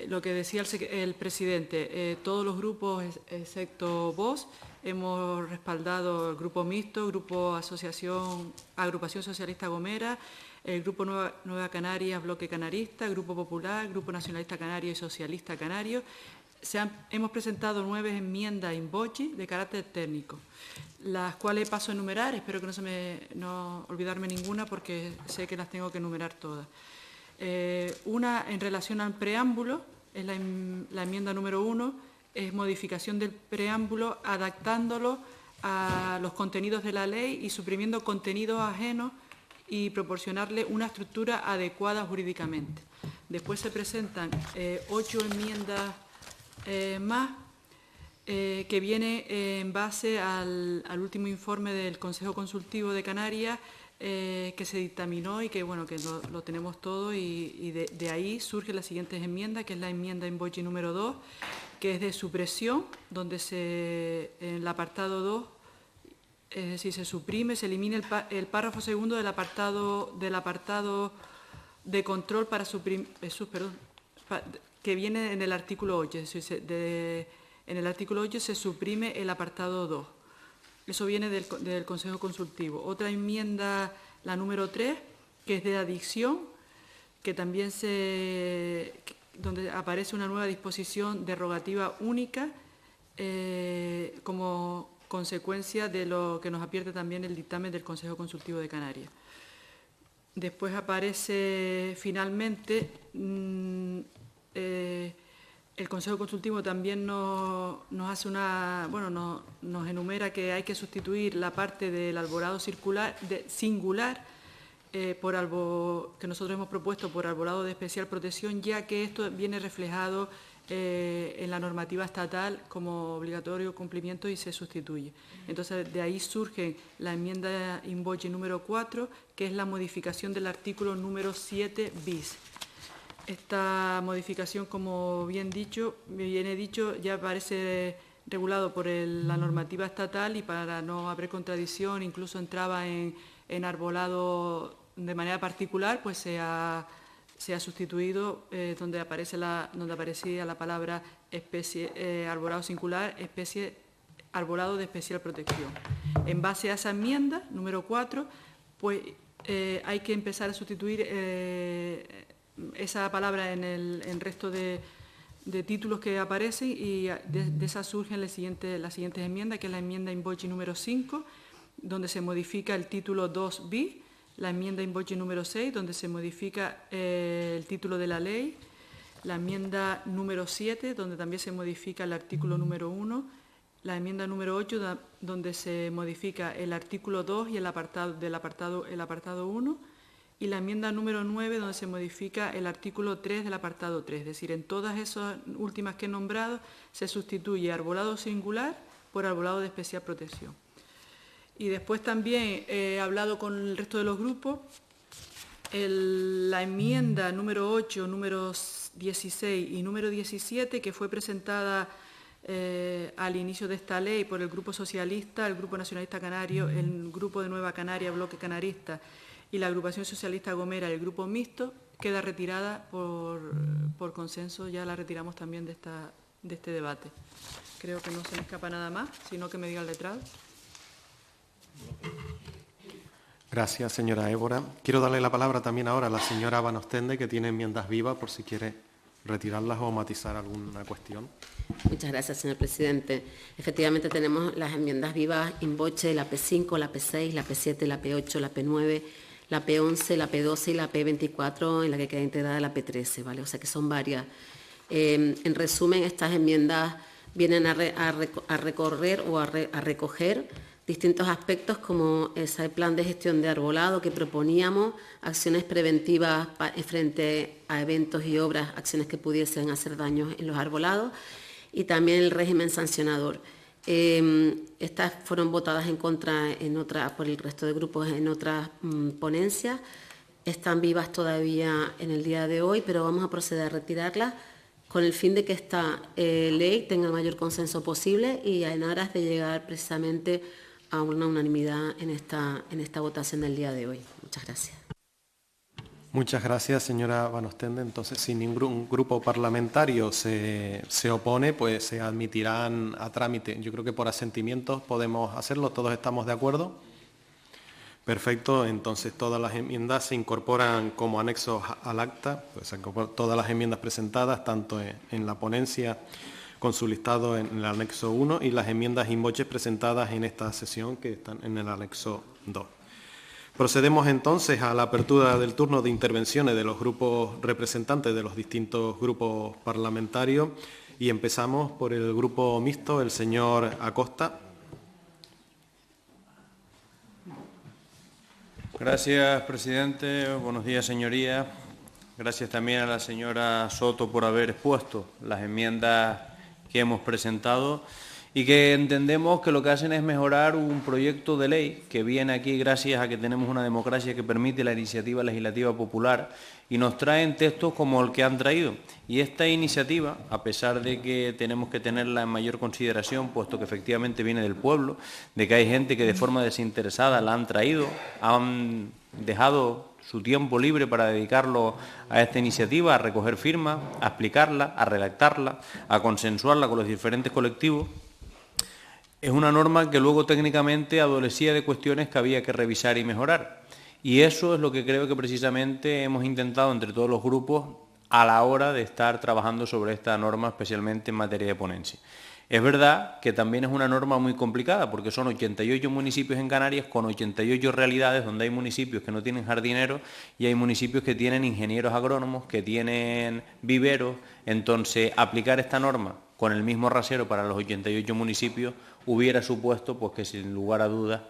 Lo que decía el presidente, todos los grupos, excepto vos, hemos respaldado el Grupo Mixto, Agrupación Socialista Gomera, el Grupo Nueva Canarias, Bloque Canarista, Grupo Popular, Grupo Nacionalista Canario y Socialista Canario. Hemos presentado 9 enmiendas in voce de carácter técnico, las cuales paso a enumerar, espero que no olvidarme ninguna porque sé que las tengo que enumerar todas. Una en relación al preámbulo, es la enmienda número 1, es modificación del preámbulo adaptándolo a los contenidos de la ley y suprimiendo contenidos ajenos y proporcionarle una estructura adecuada jurídicamente. Después se presentan 8 enmiendas más que viene en base al último informe del Consejo Consultivo de Canarias que se dictaminó y que lo tenemos todo y de ahí surgen las siguientes enmiendas, que es la enmienda in voce número 2, que es de supresión, donde en el apartado 2, es decir, se suprime, se elimina el párrafo segundo del apartado de control para suprimir, que viene en el artículo 8, es decir, en el artículo 8 se suprime el apartado 2. Eso viene del Consejo Consultivo. Otra enmienda, la número 3, que es de adicción, que también donde aparece una nueva disposición derogativa única como consecuencia de lo que nos advierte también el dictamen del Consejo Consultivo de Canarias. Después aparece finalmente el Consejo Consultivo también nos hace nos enumera que hay que sustituir la parte del alborado singular que nosotros hemos propuesto por alborado de especial protección, ya que esto viene reflejado en la normativa estatal como obligatorio cumplimiento y se sustituye. Entonces, de ahí surge la enmienda in voce número 4, que es la modificación del artículo número 7 bis. Esta modificación, como viene dicho, ya aparece regulado por la normativa estatal y para no haber contradicción, incluso entraba en arbolado de manera particular, pues se ha sustituido donde aparecía la palabra especie, arbolado singular, especie, arbolado de especial protección. En base a esa enmienda, número 4, pues hay que empezar a sustituir esa palabra en el resto de títulos que aparecen y de esas surgen las siguientes enmiendas, que es la enmienda in voce número 5, donde se modifica el título 2 bis, la enmienda in voce número 6, donde se modifica el título de la ley, la enmienda número 7, donde también se modifica el artículo número 1, la enmienda número 8, donde se modifica el artículo 2 y el apartado 1, y la enmienda número 9, donde se modifica el artículo 3 del apartado 3. Es decir, en todas esas últimas que he nombrado se sustituye arbolado singular por arbolado de especial protección. Y después también he hablado con el resto de los grupos la enmienda número 8, número 16 y número 17, que fue presentada al inicio de esta ley por el Grupo Socialista, el Grupo Nacionalista Canario, el Grupo de Nueva Canaria, Bloque Canarista y la Agrupación Socialista Gomera, el Grupo Mixto, queda retirada por consenso, ya la retiramos también de este debate. Creo que no se me escapa nada más, sino que me diga el letrado.
Gracias, señora Évora. Quiero darle la palabra también ahora a la señora Van Ostende, que tiene enmiendas vivas, por si quiere retirarlas o matizar alguna cuestión.
Muchas gracias, señor presidente. Efectivamente tenemos las enmiendas vivas in voce, la P5, la P6, la P7, la P8, la P9, la P11, la P12 y la P24, en la que queda integrada la P13, ¿vale? O sea que son varias. En resumen, estas enmiendas vienen a recorrer o a recoger distintos aspectos como ese plan de gestión de arbolado que proponíamos, acciones preventivas frente a eventos y obras, acciones que pudiesen hacer daños en los arbolados, y también el régimen sancionador. Estas fueron votadas en contra por el resto de grupos en otras ponencias. Están vivas todavía en el día de hoy, pero vamos a proceder a retirarlas con el fin de que esta ley tenga el mayor consenso posible y en aras de llegar precisamente a una unanimidad en esta votación del día de hoy. Muchas gracias.
Muchas gracias, señora Van Ostende. Entonces, si ningún grupo parlamentario se opone, pues se admitirán a trámite. Yo creo que por asentimientos podemos hacerlo. ¿Todos estamos de acuerdo? Perfecto. Entonces, todas las enmiendas se incorporan como anexos al acta. Pues se incorporan todas las enmiendas presentadas, tanto en la ponencia con su listado en el anexo 1 y las enmiendas in voce presentadas en esta sesión que están en el anexo 2. Procedemos entonces a la apertura del turno de intervenciones de los grupos representantes de los distintos grupos parlamentarios y empezamos por el grupo mixto, el señor Acosta.
Gracias, presidente. Buenos días, señorías. Gracias también a la señora Soto por haber expuesto las enmiendas que hemos presentado y que entendemos que lo que hacen es mejorar un proyecto de ley que viene aquí gracias a que tenemos una democracia que permite la iniciativa legislativa popular y nos traen textos como el que han traído. Y esta iniciativa, a pesar de que tenemos que tenerla en mayor consideración, puesto que efectivamente viene del pueblo, de que hay gente que de forma desinteresada la han traído, han dejado su tiempo libre para dedicarlo a esta iniciativa, a recoger firmas, a explicarla, a redactarla, a consensuarla con los diferentes colectivos. Es una norma que luego técnicamente adolecía de cuestiones que había que revisar y mejorar. Y eso es lo que creo que precisamente hemos intentado entre todos los grupos a la hora de estar trabajando sobre esta norma, especialmente en materia de ponencia. Es verdad que también es una norma muy complicada porque son 88 municipios en Canarias con 88 realidades donde hay municipios que no tienen jardineros y hay municipios que tienen ingenieros agrónomos, que tienen viveros. Entonces, aplicar esta norma con el mismo rasero para los 88 municipios hubiera supuesto pues, que sin lugar a dudas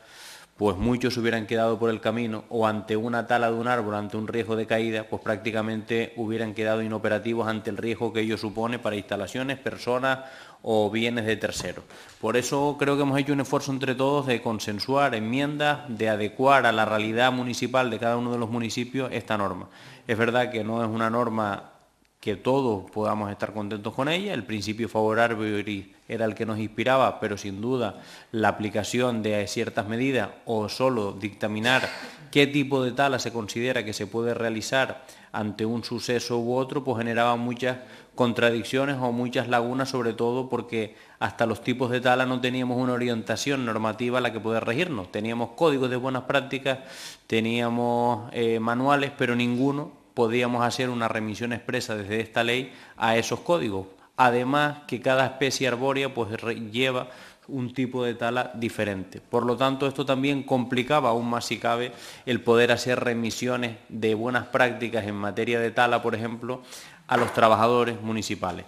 pues muchos hubieran quedado por el camino o ante una tala de un árbol, ante un riesgo de caída, pues prácticamente hubieran quedado inoperativos ante el riesgo que ello supone para instalaciones, personas o bienes de terceros. Por eso creo que hemos hecho un esfuerzo entre todos de consensuar enmiendas, de adecuar a la realidad municipal de cada uno de los municipios esta norma. Es verdad que no es una norma que todos podamos estar contentos con ella, el principio favorable era el que nos inspiraba, pero sin duda la aplicación de ciertas medidas o solo dictaminar qué tipo de tala se considera que se puede realizar ante un suceso u otro, pues generaba muchas contradicciones o muchas lagunas, sobre todo porque hasta los tipos de tala no teníamos una orientación normativa a la que poder regirnos. Teníamos códigos de buenas prácticas, teníamos manuales, pero ninguno podíamos hacer una remisión expresa desde esta ley a esos códigos. Además que cada especie arbórea pues lleva un tipo de tala diferente. Por lo tanto, esto también complicaba aún más, si cabe, el poder hacer remisiones de buenas prácticas en materia de tala, por ejemplo, a los trabajadores municipales.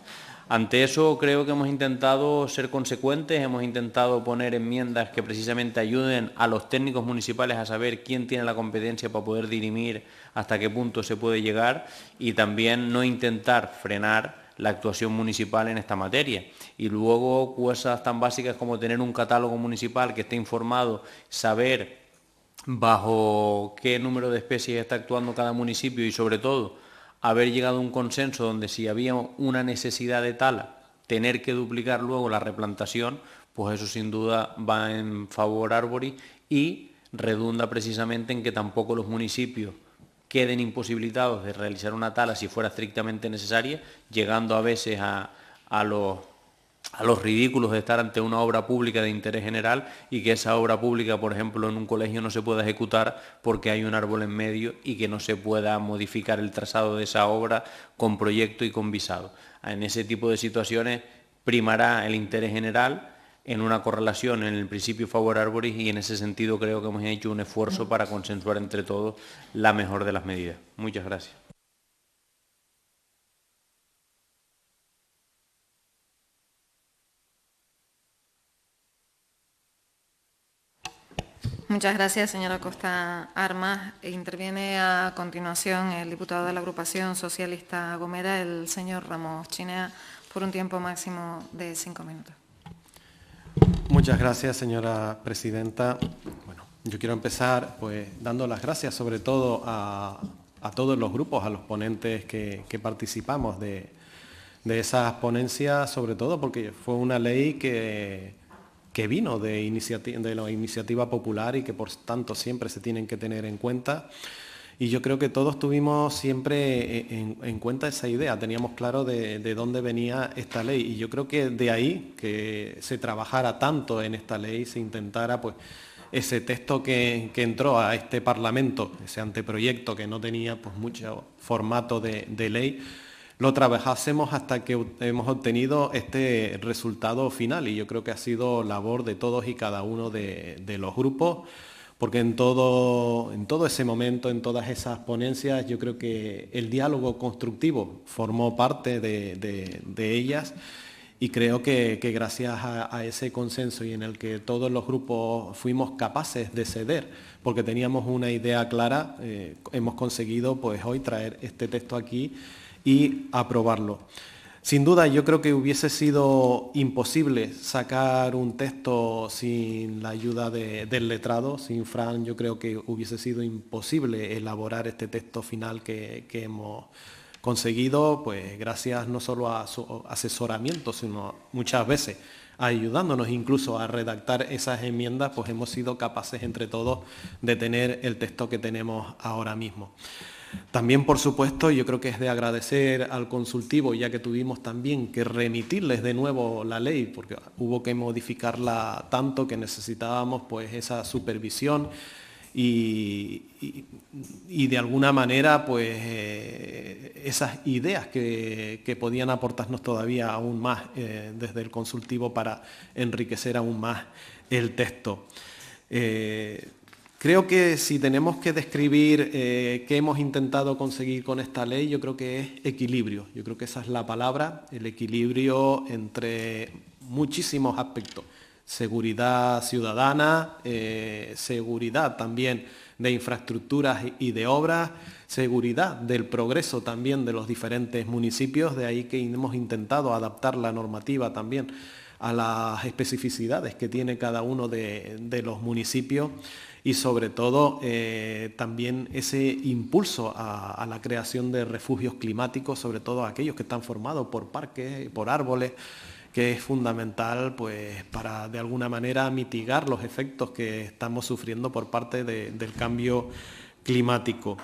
Ante eso creo que hemos intentado ser consecuentes, hemos intentado poner enmiendas que precisamente ayuden a los técnicos municipales a saber quién tiene la competencia para poder dirimir hasta qué punto se puede llegar y también no intentar frenar la actuación municipal en esta materia. Y luego cosas tan básicas como tener un catálogo municipal que esté informado, saber bajo qué número de especies está actuando cada municipio y, sobre todo, haber llegado a un consenso donde si había una necesidad de tala, tener que duplicar luego la replantación, pues eso sin duda va en favor Arboris y redunda precisamente en que tampoco los municipios queden imposibilitados de realizar una tala si fuera estrictamente necesaria, llegando a veces a los ridículos de estar ante una obra pública de interés general y que esa obra pública, por ejemplo, en un colegio no se pueda ejecutar porque hay un árbol en medio y que no se pueda modificar el trazado de esa obra con proyecto y con visado. En ese tipo de situaciones primará el interés general en una correlación en el principio favor Arboris y en ese sentido creo que hemos hecho un esfuerzo para consensuar entre todos la mejor de las medidas. Muchas gracias.
Muchas gracias, señora Costa Armas. Interviene a continuación el diputado de la agrupación socialista Gomera, el señor Ramos Chinea, por un tiempo máximo de 5 minutos.
Muchas gracias, señora presidenta. Bueno, yo quiero empezar pues dando las gracias sobre todo a todos los grupos, a los ponentes que participamos de esas ponencias, sobre todo porque fue una ley que vino de la iniciativa popular y que por tanto siempre se tienen que tener en cuenta. Y yo creo que todos tuvimos siempre en cuenta esa idea, teníamos claro de dónde venía esta ley. Y yo creo que de ahí que se trabajara tanto en esta ley, se intentara pues ese texto que entró a este Parlamento, ese anteproyecto que no tenía pues mucho formato de ley, lo trabajásemos hasta que hemos obtenido este resultado final y yo creo que ha sido labor de todos y cada uno de los grupos, porque en todo ese momento, en todas esas ponencias, yo creo que el diálogo constructivo formó parte de ellas y creo que gracias a ese consenso y en el que todos los grupos fuimos capaces de ceder, porque teníamos una idea clara, hemos conseguido pues hoy traer este texto aquí y aprobarlo. Sin duda, yo creo que hubiese sido imposible sacar un texto sin la ayuda del letrado, sin Fran, yo creo que hubiese sido imposible elaborar este texto final que hemos conseguido, pues gracias no solo a su asesoramiento, sino muchas veces ayudándonos incluso a redactar esas enmiendas, pues hemos sido capaces entre todos de tener el texto que tenemos ahora mismo. También, por supuesto, yo creo que es de agradecer al consultivo, ya que tuvimos también que remitirles de nuevo la ley, porque hubo que modificarla tanto que necesitábamos pues esa supervisión y de alguna manera pues esas ideas que podían aportarnos todavía aún más desde el consultivo para enriquecer aún más el texto. Creo que si tenemos que describir qué hemos intentado conseguir con esta ley, yo creo que es equilibrio. Yo creo que esa es la palabra, el equilibrio entre muchísimos aspectos. Seguridad ciudadana, seguridad también de infraestructuras y de obras, seguridad del progreso también de los diferentes municipios, de ahí que hemos intentado adaptar la normativa también a las especificidades que tiene cada uno de los municipios y sobre todo también ese impulso a la creación de refugios climáticos, sobre todo aquellos que están formados por parques, por árboles, que es fundamental pues, para de alguna manera mitigar los efectos que estamos sufriendo por parte del cambio climático.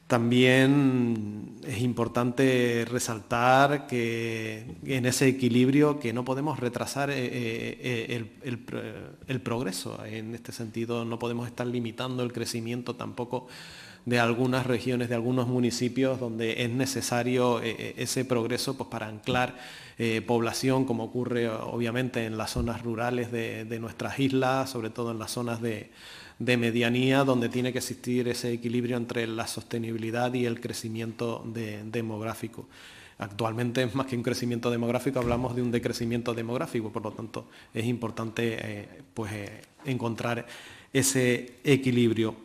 También es importante resaltar que en ese equilibrio que no podemos retrasar el progreso. En este sentido no podemos estar limitando el crecimiento tampoco de algunas regiones, de algunos municipios donde es necesario ese progreso pues, para anclar población, como ocurre obviamente en las zonas rurales de nuestras islas, sobre todo en las zonas de medianía, donde tiene que existir ese equilibrio entre la sostenibilidad y el crecimiento demográfico. Actualmente, más que un crecimiento demográfico, hablamos de un decrecimiento demográfico, por lo tanto es importante encontrar ese equilibrio.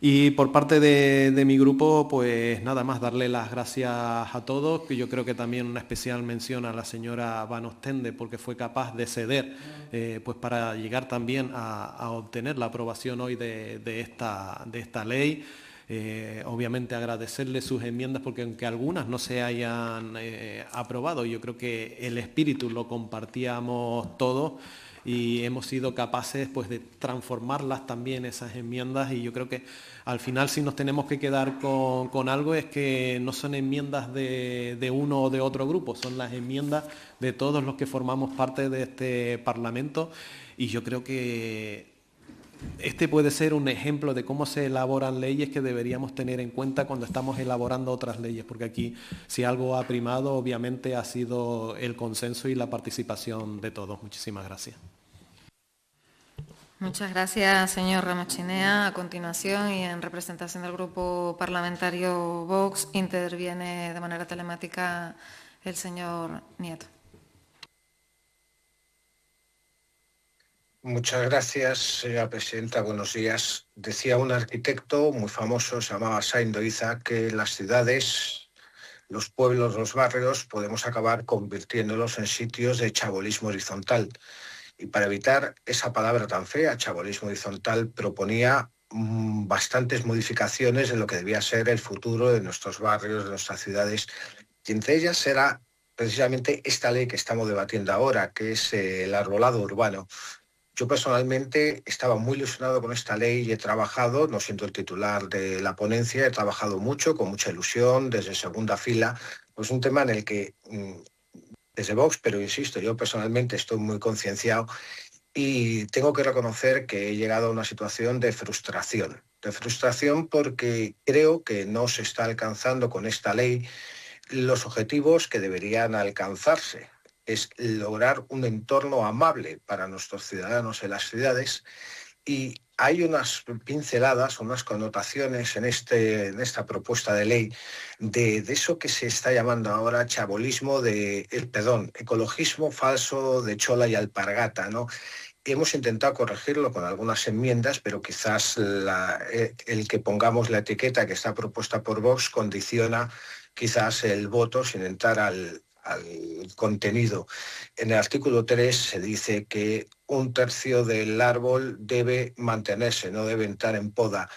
Y por parte de mi grupo, pues nada más, darle las gracias a todos, que yo creo que también una especial mención a la señora Van Ostende, porque fue capaz de ceder pues para llegar también a obtener la aprobación hoy de esta ley. Obviamente agradecerle sus enmiendas, porque aunque algunas no se hayan aprobado, yo creo que el espíritu lo compartíamos todos, y hemos sido capaces pues de transformarlas también, esas enmiendas, y yo creo que al final si nos tenemos que quedar con algo es que no son enmiendas de uno o de otro grupo, son las enmiendas de todos los que formamos parte de este Parlamento, y yo creo que este puede ser un ejemplo de cómo se elaboran leyes que deberíamos tener en cuenta cuando estamos elaborando otras leyes, porque aquí si algo ha primado obviamente ha sido el consenso y la participación de todos. Muchísimas gracias.
Muchas gracias, señor Ramos Chinea. A continuación, y en representación del Grupo Parlamentario Vox, interviene de manera telemática el señor Nieto.
Muchas gracias, señora presidenta. Buenos días. Decía un arquitecto muy famoso, se llamaba Saint Oiza, que las ciudades, los pueblos, los barrios, podemos acabar convirtiéndolos en sitios de chabolismo horizontal. Y para evitar esa palabra tan fea, chabolismo horizontal, proponía bastantes modificaciones de lo que debía ser el futuro de nuestros barrios, de nuestras ciudades. Y entre ellas era precisamente esta ley que estamos debatiendo ahora, que es el arbolado urbano. Yo personalmente estaba muy ilusionado con esta ley y he trabajado, no siendo el titular de la ponencia, he trabajado mucho, con mucha ilusión, desde segunda fila. Pues un tema en el que, desde Vox, pero insisto, yo personalmente estoy muy concienciado y tengo que reconocer que he llegado a una situación de frustración porque creo que no se está alcanzando con esta ley los objetivos que deberían alcanzarse. Es lograr un entorno amable para nuestros ciudadanos en las ciudades, y hay unas pinceladas, unas connotaciones en esta propuesta de ley de eso que se está llamando ahora chabolismo ecologismo falso de chola y alpargata, ¿no? Hemos intentado corregirlo con algunas enmiendas, pero quizás el que pongamos la etiqueta que está propuesta por Vox condiciona quizás el voto sin entrar al contenido. En el artículo 3 se dice que 1/3 del árbol debe mantenerse, no debe entrar en poda.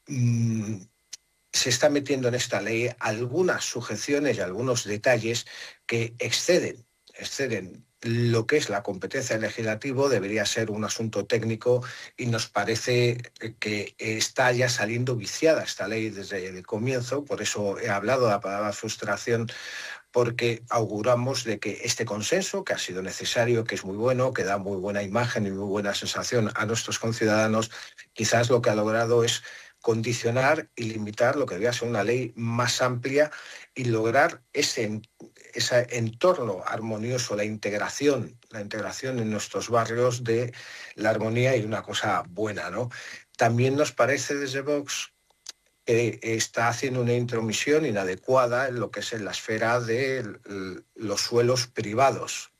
Se está metiendo en esta ley algunas sujeciones y algunos detalles que exceden lo que es la competencia legislativa. Debería ser un asunto técnico y nos parece que está ya saliendo viciada esta ley desde el comienzo. Por eso he hablado de la palabra frustración, porque auguramos de que este consenso, que ha sido necesario, que es muy bueno, que da muy buena imagen y muy buena sensación a nuestros conciudadanos, quizás lo que ha logrado es condicionar y limitar lo que debía ser una ley más amplia y lograr ese entorno armonioso, la integración en nuestros barrios de la armonía y una cosa buena, ¿no? También nos parece desde Vox que está haciendo una intromisión inadecuada en lo que es en la esfera de los suelos privados.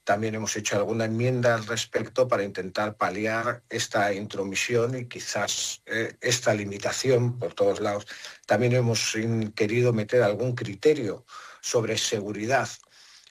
También hemos hecho alguna enmienda al respecto para intentar paliar esta intromisión y quizás esta limitación por todos lados. También hemos querido meter algún criterio sobre seguridad.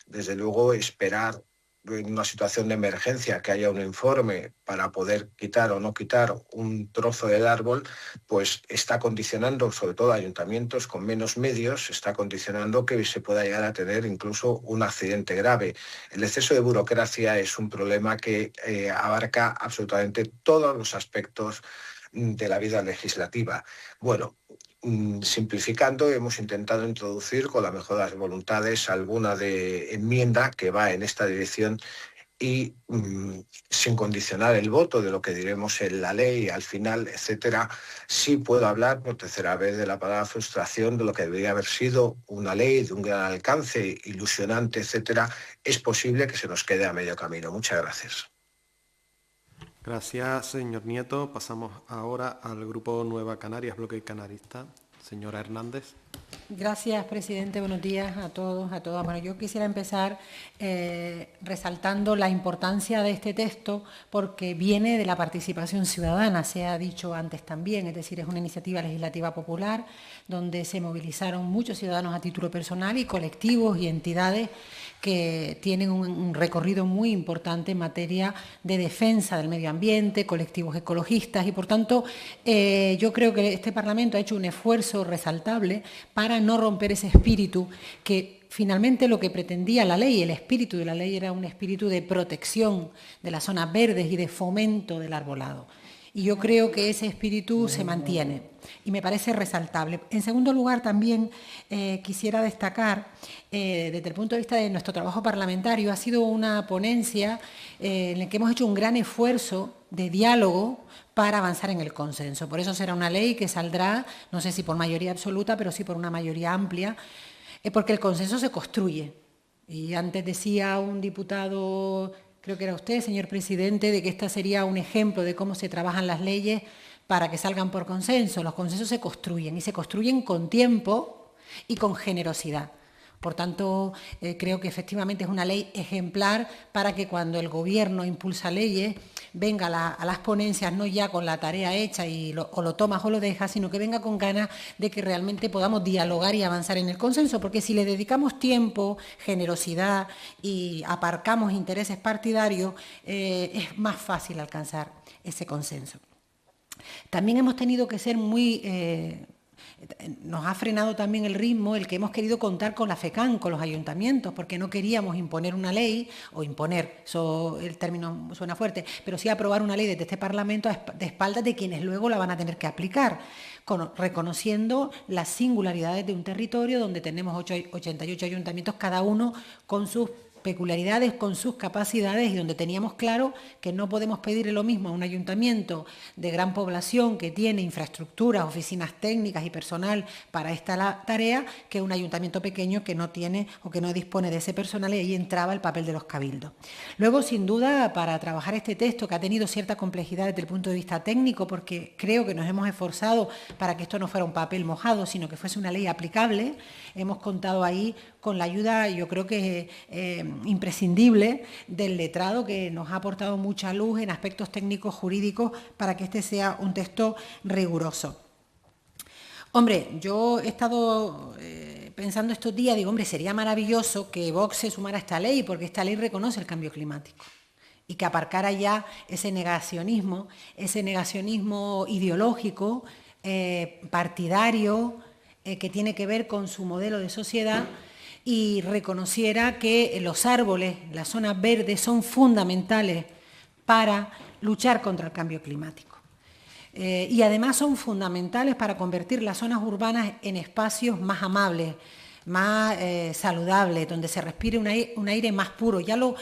Desde luego, esperar en una situación de emergencia que haya un informe para poder quitar o no quitar un trozo del árbol, pues está condicionando, sobre todo ayuntamientos con menos medios, está condicionando que se pueda llegar a tener incluso un accidente grave. El exceso de burocracia es un problema que abarca absolutamente todos los aspectos de la vida legislativa. Bueno, simplificando, hemos intentado introducir con la mejor de las voluntades alguna de enmienda que va en esta dirección y sin condicionar el voto de lo que diremos en la ley al final, etcétera. Sí puedo hablar por tercera vez de la palabra frustración, de lo que debería haber sido una ley de un gran alcance, ilusionante, etcétera. Es posible que se nos quede a medio camino. Muchas gracias.
Gracias, señor Nieto. Pasamos ahora al Grupo Nueva Canarias, Bloque Canarista. Señora Hernández.
Gracias, presidente. Buenos días a todos, a todas. Bueno, yo quisiera empezar resaltando la importancia de este texto porque viene de la participación ciudadana, se ha dicho antes también, es decir, es una iniciativa legislativa popular donde se movilizaron muchos ciudadanos a título personal y colectivos y entidades que tienen un recorrido muy importante en materia de defensa del medio ambiente, colectivos ecologistas y, por tanto, yo creo que este Parlamento ha hecho un esfuerzo resaltable para no romper ese espíritu que finalmente lo que pretendía la ley, el espíritu de la ley era un espíritu de protección de las zonas verdes y de fomento del arbolado. Y yo creo que ese espíritu se mantiene y me parece resaltable. En segundo lugar, también quisiera destacar, desde el punto de vista de nuestro trabajo parlamentario, ha sido una ponencia en la que hemos hecho un gran esfuerzo de diálogo para avanzar en el consenso. Por eso será una ley que saldrá, no sé si por mayoría absoluta, pero sí por una mayoría amplia, porque el consenso se construye. Y antes decía un diputado, creo que era usted, señor presidente, de que esta sería un ejemplo de cómo se trabajan las leyes para que salgan por consenso. Los consensos se construyen y se construyen con tiempo y con generosidad. Por tanto, creo que efectivamente es una ley ejemplar para que cuando el Gobierno impulsa leyes venga a las ponencias no ya con la tarea hecha o lo tomas o lo dejas, sino que venga con ganas de que realmente podamos dialogar y avanzar en el consenso, porque si le dedicamos tiempo, generosidad y aparcamos intereses partidarios, es más fácil alcanzar ese consenso. También hemos tenido que ser muy... nos ha frenado también el ritmo el que hemos querido contar con la FECAN, con los ayuntamientos, porque no queríamos imponer una ley, o imponer, eso, el término suena fuerte, pero sí aprobar una ley desde este Parlamento de espaldas de quienes luego la van a tener que aplicar, reconociendo las singularidades de un territorio donde tenemos 88 ayuntamientos, cada uno con sus peculiaridades, con sus capacidades, y donde teníamos claro que no podemos pedirle lo mismo a un ayuntamiento de gran población que tiene infraestructuras, oficinas técnicas y personal para esta tarea, que un ayuntamiento pequeño que no tiene o que no dispone de ese personal, y ahí entraba el papel de los cabildos. Luego, sin duda, para trabajar este texto, que ha tenido cierta complejidad desde el punto de vista técnico, porque creo que nos hemos esforzado para que esto no fuera un papel mojado, sino que fuese una ley aplicable, hemos contado ahí con la ayuda, yo creo que imprescindible, del letrado, que nos ha aportado mucha luz en aspectos técnicos jurídicos para que este sea un texto riguroso. Hombre, yo he estado pensando estos días, digo, hombre, sería maravilloso que Vox se sumara a esta ley, porque esta ley reconoce el cambio climático y que aparcara ya ese negacionismo ideológico, partidario, que tiene que ver con su modelo de sociedad, y reconociera que los árboles, las zonas verdes, son fundamentales para luchar contra el cambio climático. Y además son fundamentales para convertir las zonas urbanas en espacios más amables, más saludables, donde se respire un aire más puro. Ya lo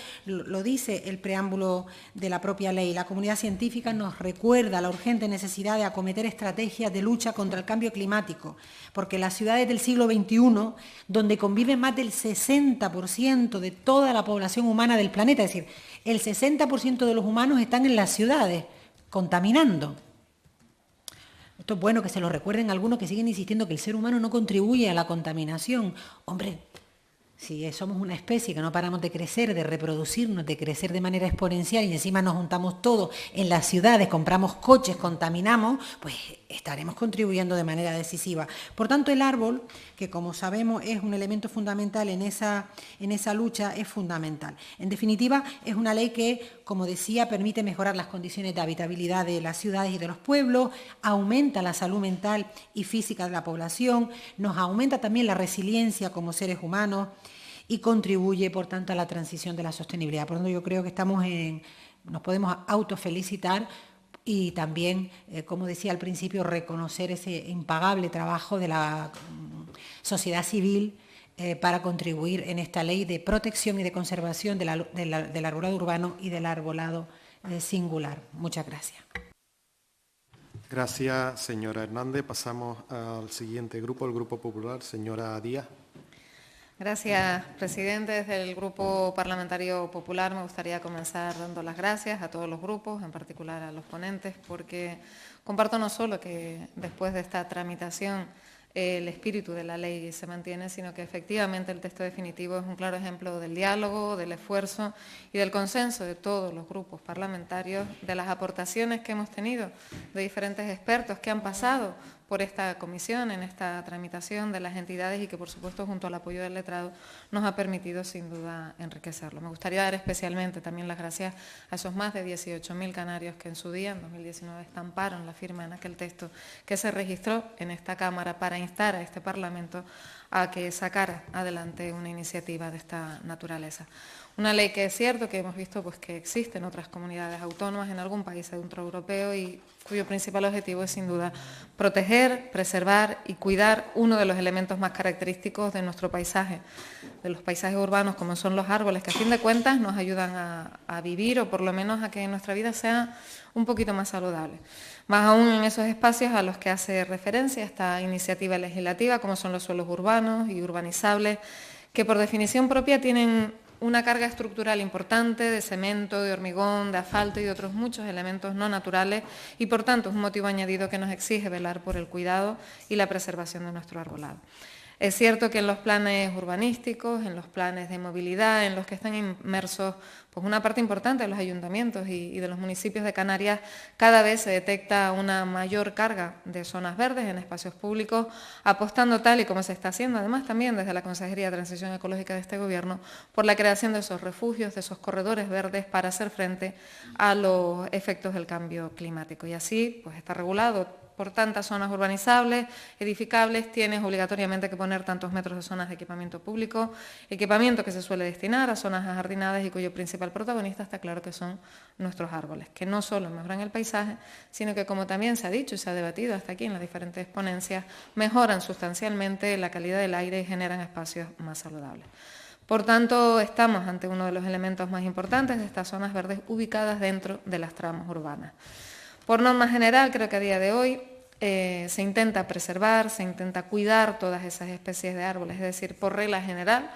dice el preámbulo de la propia ley. La comunidad científica nos recuerda la urgente necesidad de acometer estrategias de lucha contra el cambio climático, porque las ciudades del siglo XXI, donde convive más del 60% de toda la población humana del planeta, es decir, el 60% de los humanos están en las ciudades, contaminando. Esto es bueno que se lo recuerden algunos que siguen insistiendo que el ser humano no contribuye a la contaminación. Hombre, si somos una especie que no paramos de crecer, de reproducirnos, de crecer de manera exponencial, y encima nos juntamos todos en las ciudades, compramos coches, contaminamos, pues estaremos contribuyendo de manera decisiva. Por tanto, el árbol, que como sabemos es un elemento fundamental en esa lucha, es fundamental. En definitiva, es una ley que, como decía, permite mejorar las condiciones de habitabilidad de las ciudades y de los pueblos, aumenta la salud mental y física de la población, nos aumenta también la resiliencia como seres humanos y contribuye, por tanto, a la transición de la sostenibilidad. Por lo tanto, yo creo que nos podemos autofelicitar y también, como decía al principio, reconocer ese impagable trabajo de la sociedad civil para contribuir en esta ley de protección y de conservación del arbolado urbano y del arbolado singular. Muchas gracias.
Gracias, señora Hernández. Pasamos al siguiente grupo, el Grupo Popular. Señora Díaz.
Gracias, presidente. Desde el Grupo Parlamentario Popular me gustaría comenzar dando las gracias a todos los grupos, en particular a los ponentes, porque comparto no solo que después de esta tramitación el espíritu de la ley se mantiene, sino que efectivamente el texto definitivo es un claro ejemplo del diálogo, del esfuerzo y del consenso de todos los grupos parlamentarios, de las aportaciones que hemos tenido de diferentes expertos que han pasado por esta comisión, en esta tramitación de las entidades y que, por supuesto, junto al apoyo del letrado, nos ha permitido, sin duda, enriquecerlo. Me gustaría dar especialmente también las gracias a esos más de 18.000 canarios que en su día, en 2019, estamparon la firma en aquel texto que se registró en esta Cámara para instar a este Parlamento a que sacara adelante una iniciativa de esta naturaleza. Una ley que es cierto que hemos visto pues, que existe en otras comunidades autónomas, en algún país centroeuropeo, y cuyo principal objetivo es, sin duda, proteger, preservar y cuidar uno de los elementos más característicos de nuestro paisaje, de los paisajes urbanos, como son los árboles, que a fin de cuentas nos ayudan a vivir, o por lo menos a que nuestra vida sea un poquito más saludable. Más aún en esos espacios a los que hace referencia esta iniciativa legislativa, como son los suelos urbanos y urbanizables, que por definición propia tienen una carga estructural importante de cemento, de hormigón, de asfalto y de otros muchos elementos no naturales, y por tanto es un motivo añadido que nos exige velar por el cuidado y la preservación de nuestro arbolado. Es cierto que en los planes urbanísticos, en los planes de movilidad, en los que están inmersos pues una parte importante de los ayuntamientos y de los municipios de Canarias, cada vez se detecta una mayor carga de zonas verdes en espacios públicos, apostando tal y como se está haciendo, además también desde la Consejería de Transición Ecológica de este Gobierno, por la creación de esos refugios, de esos corredores verdes para hacer frente a los efectos del cambio climático. Y así pues está regulado. Por tantas zonas urbanizables, edificables, tienes obligatoriamente que poner tantos metros de zonas de equipamiento público, equipamiento que se suele destinar a zonas ajardinadas y cuyo principal protagonista está claro que son nuestros árboles, que no solo mejoran el paisaje, sino que, como también se ha dicho y se ha debatido hasta aquí en las diferentes ponencias, mejoran sustancialmente la calidad del aire y generan espacios más saludables. Por tanto, estamos ante uno de los elementos más importantes de estas zonas verdes ubicadas dentro de las tramas urbanas. Por norma general, creo que a día de hoy se intenta preservar, se intenta cuidar todas esas especies de árboles, es decir, por regla general,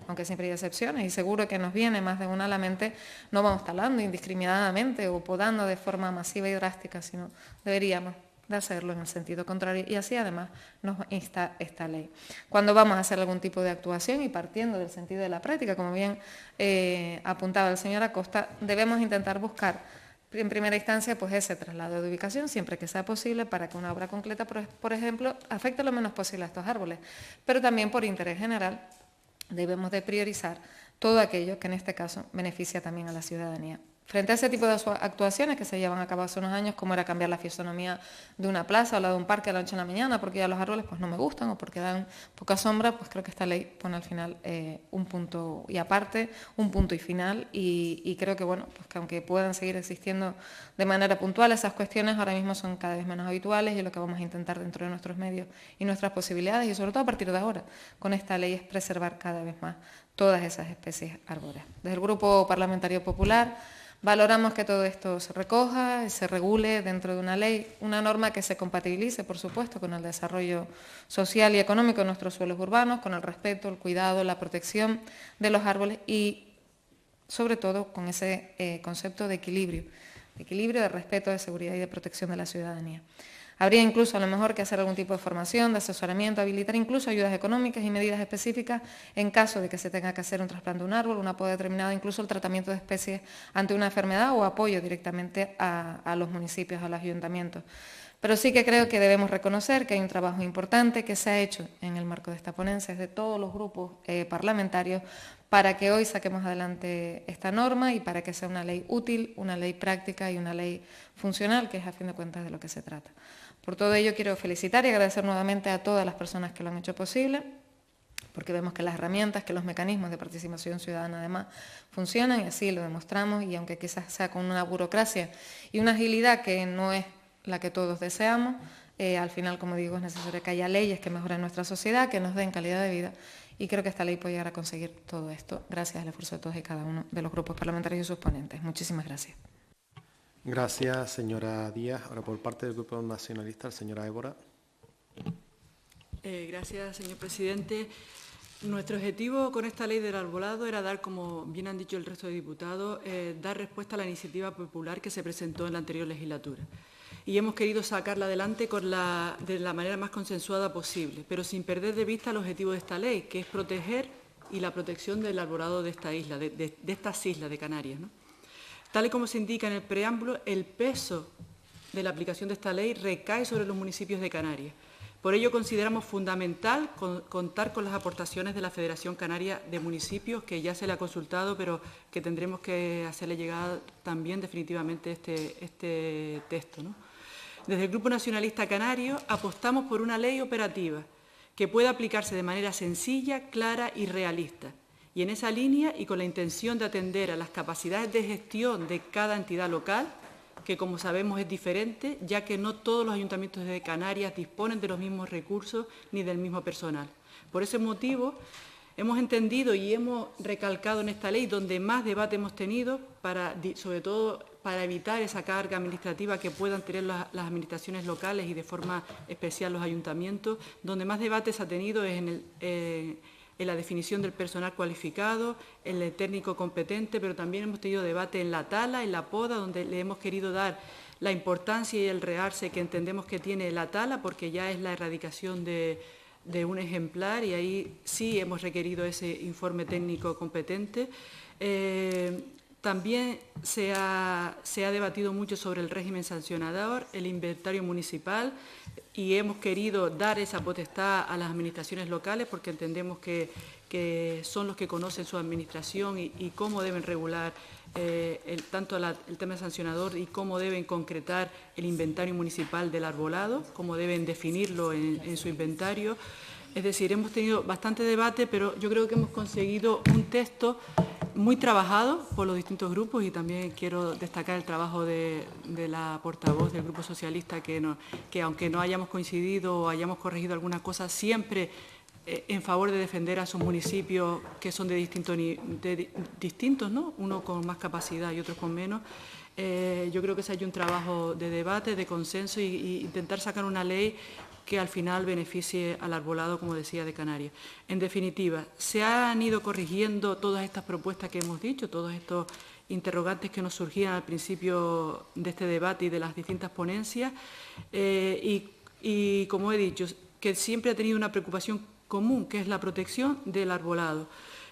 aunque siempre hay excepciones, y seguro que nos viene más de una a la mente, no vamos talando indiscriminadamente o podando de forma masiva y drástica, sino deberíamos de hacerlo en el sentido contrario, y así además nos insta esta ley. Cuando vamos a hacer algún tipo de actuación y partiendo del sentido de la práctica, como bien apuntaba el señor Acosta, debemos intentar buscar en primera instancia, pues ese traslado de ubicación, siempre que sea posible, para que una obra concreta, por ejemplo, afecte lo menos posible a estos árboles. Pero también, por interés general, debemos de priorizar todo aquello que en este caso beneficia también a la ciudadanía. Frente a ese tipo de actuaciones que se llevan a cabo hace unos años, como era cambiar la fisonomía de una plaza o la de un parque a la noche a la mañana, porque ya los árboles pues, no me gustan o porque dan poca sombra, pues creo que esta ley pone al final un punto y aparte, un punto y final, y creo que, bueno, pues que aunque puedan seguir existiendo de manera puntual, esas cuestiones ahora mismo son cada vez menos habituales, y lo que vamos a intentar dentro de nuestros medios y nuestras posibilidades, y sobre todo a partir de ahora, con esta ley, es preservar cada vez más todas esas especies arbóreas. Desde el Grupo Parlamentario Popular valoramos que todo esto se recoja y se regule dentro de una ley, una norma que se compatibilice, por supuesto, con el desarrollo social y económico de nuestros suelos urbanos, con el respeto, el cuidado, la protección de los árboles y, sobre todo, con ese concepto de equilibrio, de respeto, de seguridad y de protección de la ciudadanía. Habría incluso a lo mejor que hacer algún tipo de formación, de asesoramiento, habilitar incluso ayudas económicas y medidas específicas en caso de que se tenga que hacer un trasplante de un árbol, una poda determinada, incluso el tratamiento de especies ante una enfermedad o apoyo directamente a los municipios, a los ayuntamientos. Pero sí que creo que debemos reconocer que hay un trabajo importante que se ha hecho en el marco de esta ponencia desde todos los grupos parlamentarios para que hoy saquemos adelante esta norma y para que sea una ley útil, una ley práctica y una ley funcional, que es a fin de cuentas de lo que se trata. Por todo ello quiero felicitar y agradecer nuevamente a todas las personas que lo han hecho posible, porque vemos que las herramientas, que los mecanismos de participación ciudadana además funcionan y así lo demostramos, y aunque quizás sea con una burocracia y una agilidad que no es la que todos deseamos, al final, como digo, es necesario que haya leyes que mejoren nuestra sociedad, que nos den calidad de vida, y creo que esta ley puede llegar a conseguir todo esto gracias al esfuerzo de todos y cada uno de los grupos parlamentarios y sus ponentes. Muchísimas gracias.
Gracias, señora Díaz. Ahora, por parte del Grupo Nacionalista, la señora Évora.
Gracias, señor presidente. Nuestro objetivo con esta ley del arbolado era dar, como bien han dicho el resto de diputados, dar respuesta a la iniciativa popular que se presentó en la anterior legislatura. y hemos querido sacarla adelante de la manera más consensuada posible, pero sin perder de vista el objetivo de esta ley, que es proteger y la protección del arbolado de esta isla, de estas islas de Canarias, ¿no? Tal y como se indica en el preámbulo, el peso de la aplicación de esta ley recae sobre los municipios de Canarias. Por ello consideramos fundamental contar con las aportaciones de la Federación Canaria de Municipios, que ya se le ha consultado, pero que tendremos que hacerle llegar también definitivamente este texto, ¿no? Desde el Grupo Nacionalista Canario apostamos por una ley operativa que pueda aplicarse de manera sencilla, clara y realista. Y en esa línea y con la intención de atender a las capacidades de gestión de cada entidad local, que como sabemos es diferente, ya que no todos los ayuntamientos de Canarias disponen de los mismos recursos ni del mismo personal. Por ese motivo, hemos entendido y hemos recalcado en esta ley, donde más debate hemos tenido, sobre todo para evitar esa carga administrativa que puedan tener las administraciones locales y de forma especial los ayuntamientos, donde más debate se ha tenido es en la definición del personal cualificado, en el técnico competente, pero también hemos tenido debate en la tala, en la poda, donde le hemos querido dar la importancia y el realce que entendemos que tiene la tala, porque ya es la erradicación de un ejemplar y ahí sí hemos requerido ese informe técnico competente. También se ha debatido mucho sobre el régimen sancionador, el inventario municipal, y hemos querido dar esa potestad a las administraciones locales porque entendemos que son los que conocen su administración y cómo deben regular tanto el tema sancionador y cómo deben concretar el inventario municipal del arbolado, cómo deben definirlo en su inventario. Es decir, hemos tenido bastante debate, pero yo creo que hemos conseguido un texto muy trabajado por los distintos grupos y también quiero destacar el trabajo de la portavoz del Grupo Socialista, que aunque no hayamos coincidido o hayamos corregido alguna cosa, siempre en favor de defender a sus municipios que son de distintos, ¿no? Uno con más capacidad y otros con menos. Yo creo que se ha hecho un trabajo de debate, de consenso y intentar sacar una ley que al final beneficie al arbolado, como decía, de Canarias. En definitiva, se han ido corrigiendo todas estas propuestas que hemos dicho, todos estos interrogantes que nos surgían al principio de este debate y de las distintas ponencias, y como he dicho, que siempre ha tenido una preocupación común, que es la protección del arbolado.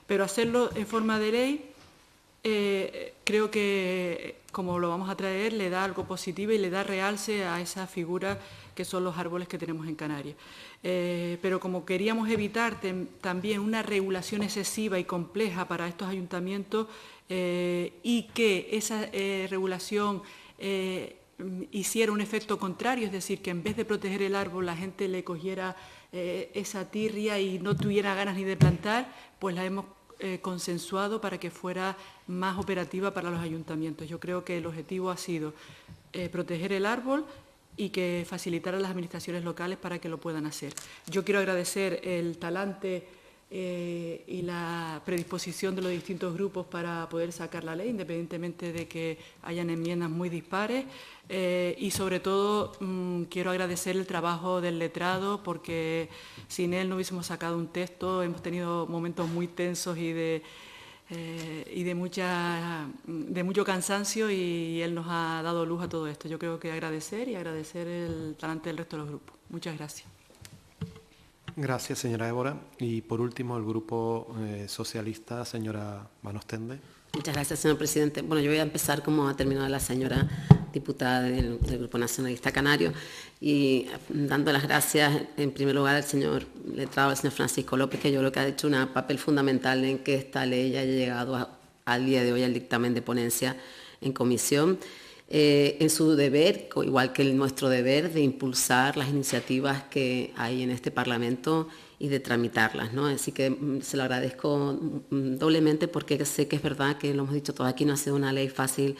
Pero hacerlo en forma de ley, creo que, como lo vamos a traer, le da algo positivo y le da realce a esa figura que son los árboles que tenemos en Canarias. Pero como queríamos evitar también una regulación excesiva y compleja para estos ayuntamientos y que esa regulación hiciera un efecto contrario, es decir, que en vez de proteger el árbol la gente le cogiera esa tirria y no tuviera ganas ni de plantar, pues la hemos consensuado para que fuera más operativa para los ayuntamientos. Yo creo que el objetivo ha sido proteger el árbol y que facilitara a las administraciones locales para que lo puedan hacer. Yo quiero agradecer el talante y la predisposición de los distintos grupos para poder sacar la ley, independientemente de que hayan enmiendas muy dispares, y sobre todo quiero agradecer el trabajo del letrado, porque sin él no hubiésemos sacado un texto. Hemos tenido momentos muy tensos y de mucho cansancio, y él nos ha dado luz a todo esto. Yo creo que agradecer el talante del resto de los grupos. Muchas gracias.
Gracias, señora Évora. Y por último, el Grupo Socialista, señora Manostende.
Muchas gracias, señor presidente. Bueno, yo voy a empezar como ha terminado la señora diputada del Grupo Nacionalista Canario, y dando las gracias en primer lugar al señor letrado, al señor Francisco López, que yo creo que ha hecho un papel fundamental en que esta ley haya llegado al día de hoy al dictamen de ponencia en comisión, en su deber, igual que nuestro deber, de impulsar las iniciativas que hay en este Parlamento y de tramitarlas, ¿no? Así que se lo agradezco doblemente, porque sé que es verdad que lo hemos dicho todos aquí, no ha sido una ley fácil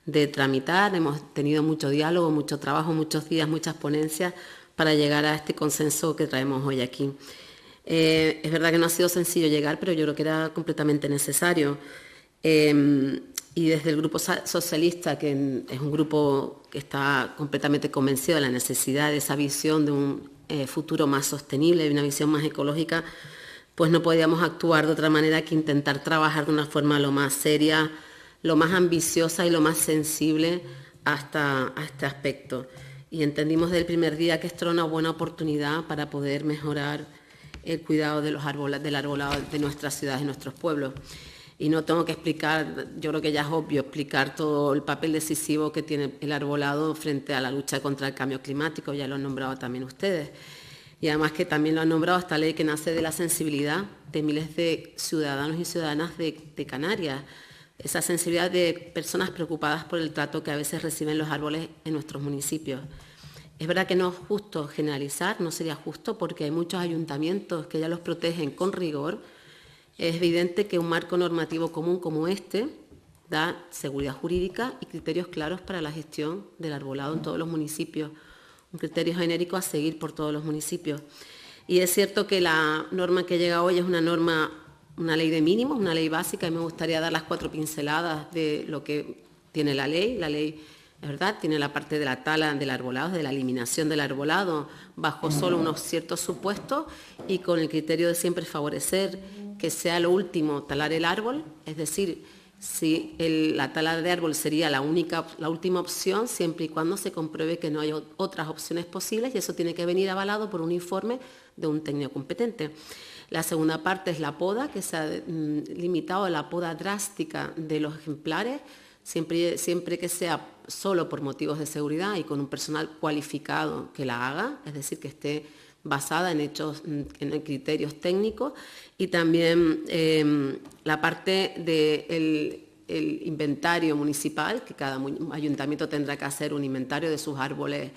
de tramitar. Hemos tenido mucho diálogo, mucho trabajo, muchos días, muchas ponencias para llegar a este consenso que traemos hoy aquí. Es verdad que no ha sido sencillo llegar, pero yo creo que era completamente necesario. Y desde el Grupo Socialista, que es un grupo que está completamente convencido de la necesidad de esa visión de un futuro más sostenible, de una visión más ecológica, pues no podíamos actuar de otra manera que intentar trabajar de una forma lo más seria, lo más ambiciosa y lo más sensible hasta este aspecto. y entendimos desde el primer día que esto era una buena oportunidad para poder mejorar el cuidado de del arbolado de nuestras ciudades y nuestros pueblos. Y no tengo que explicar, yo creo que ya es obvio explicar todo el papel decisivo que tiene el arbolado frente a la lucha contra el cambio climático, ya lo han nombrado también ustedes. Y además que también lo han nombrado esta ley que nace de la sensibilidad de miles de ciudadanos y ciudadanas de Canarias, esa sensibilidad de personas preocupadas por el trato que a veces reciben los árboles en nuestros municipios. Es verdad que no es justo generalizar, no sería justo porque hay muchos ayuntamientos que ya los protegen con rigor. Es evidente que un marco normativo común como este da seguridad jurídica y criterios claros para la gestión del arbolado en todos los municipios, un criterio genérico a seguir por todos los municipios. Y es cierto que la norma que llega hoy es una ley de mínimos, una ley básica, y me gustaría dar las 4 pinceladas de lo que tiene la ley. La ley, es verdad, tiene la parte de la tala del arbolado, de la eliminación del arbolado, bajo solo unos ciertos supuestos y con el criterio de siempre favorecer que sea lo último talar el árbol, es decir, si la tala de árbol sería la última opción, siempre y cuando se compruebe que no hay otras opciones posibles, y eso tiene que venir avalado por un informe de un técnico competente. La segunda parte es la poda, que se ha limitado a la poda drástica de los ejemplares, siempre que sea solo por motivos de seguridad y con un personal cualificado que la haga, es decir, que esté basada en hechos, en criterios técnicos, y también la parte del inventario municipal, que cada ayuntamiento tendrá que hacer un inventario de sus árboles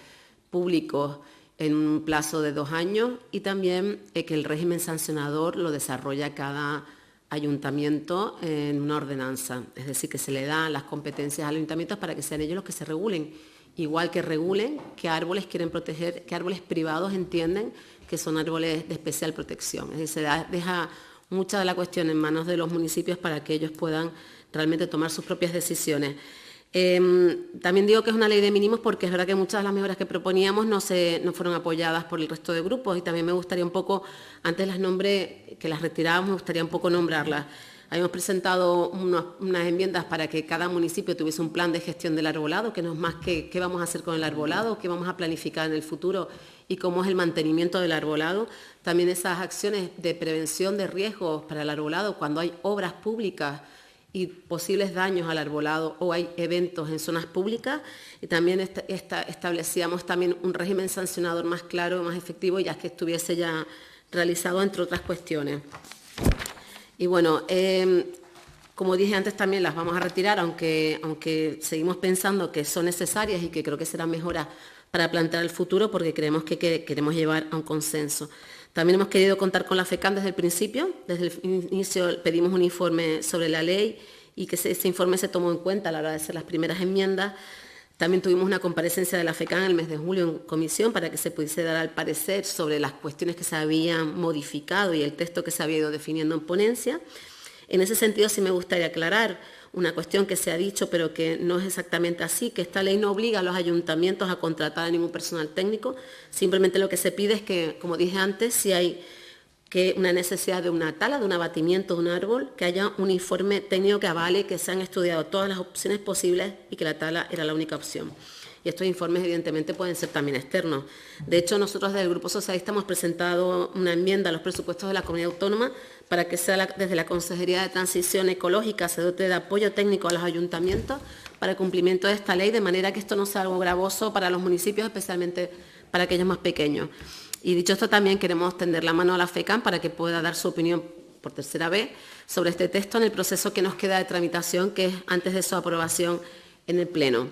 públicos en un plazo de 2 años, y también que el régimen sancionador lo desarrolla cada ayuntamiento en una ordenanza, es decir, que se le dan las competencias a los ayuntamientos para que sean ellos los que se regulen, igual que regulen qué árboles quieren proteger, qué árboles privados entienden que son árboles de especial protección. Es decir, se deja mucha de la cuestión en manos de los municipios para que ellos puedan realmente tomar sus propias decisiones. También digo que es una ley de mínimos porque es verdad que muchas de las mejoras que proponíamos no fueron apoyadas por el resto de grupos, y también me gustaría un poco, antes las nombré, que las retirábamos, me gustaría un poco nombrarlas. Habíamos presentado unas enmiendas para que cada municipio tuviese un plan de gestión del arbolado, que no es más que qué vamos a hacer con el arbolado, qué vamos a planificar en el futuro y cómo es el mantenimiento del arbolado. También esas acciones de prevención de riesgos para el arbolado cuando hay obras públicas y posibles daños al arbolado o hay eventos en zonas públicas, y también establecíamos también un régimen sancionador más claro, más efectivo, ya que estuviese ya realizado, entre otras cuestiones. Y bueno, como dije antes, también las vamos a retirar, aunque seguimos pensando que son necesarias y que creo que serán mejoras para plantear el futuro, porque creemos que queremos llevar a un consenso. También hemos querido contar con la FECAN desde el principio. Desde el inicio pedimos un informe sobre la ley y que ese informe se tomó en cuenta a la hora de hacer las primeras enmiendas. También tuvimos una comparecencia de la FECAN en el mes de julio en comisión para que se pudiese dar al parecer sobre las cuestiones que se habían modificado y el texto que se había ido definiendo en ponencia. En ese sentido sí me gustaría aclarar una cuestión que se ha dicho, pero que no es exactamente así, que esta ley no obliga a los ayuntamientos a contratar a ningún personal técnico, simplemente lo que se pide es que, como dije antes, si hay una necesidad de una tala, de un abatimiento de un árbol, que haya un informe técnico que avale que se han estudiado todas las opciones posibles y que la tala era la única opción. Y estos informes, evidentemente, pueden ser también externos. De hecho, nosotros desde el Grupo Socialista hemos presentado una enmienda a los presupuestos de la Comunidad Autónoma para que desde la Consejería de Transición Ecológica se dote de apoyo técnico a los ayuntamientos para el cumplimiento de esta ley, de manera que esto no sea algo gravoso para los municipios, especialmente para aquellos más pequeños. Y dicho esto, también queremos tender la mano a la FECAN para que pueda dar su opinión por tercera vez sobre este texto en el proceso que nos queda de tramitación, que es antes de su aprobación en el Pleno.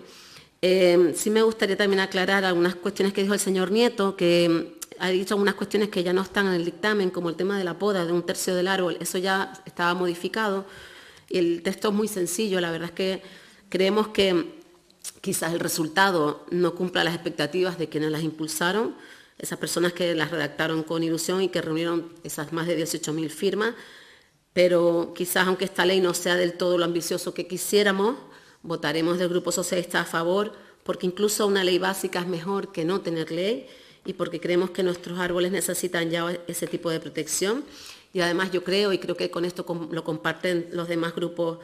Sí me gustaría también aclarar algunas cuestiones que dijo el señor Nieto, que ha dicho algunas cuestiones que ya no están en el dictamen, como el tema de la poda de 1/3 del árbol. Eso ya estaba modificado y el texto es muy sencillo. La verdad es que creemos que quizás el resultado no cumpla las expectativas de quienes las impulsaron, esas personas que las redactaron con ilusión y que reunieron esas más de 18.000 firmas, pero quizás aunque esta ley no sea del todo lo ambicioso que quisiéramos, votaremos del Grupo Socialista a favor, porque incluso una ley básica es mejor que no tener ley y porque creemos que nuestros árboles necesitan ya ese tipo de protección. Y además yo creo, y creo que con esto lo comparten los demás grupos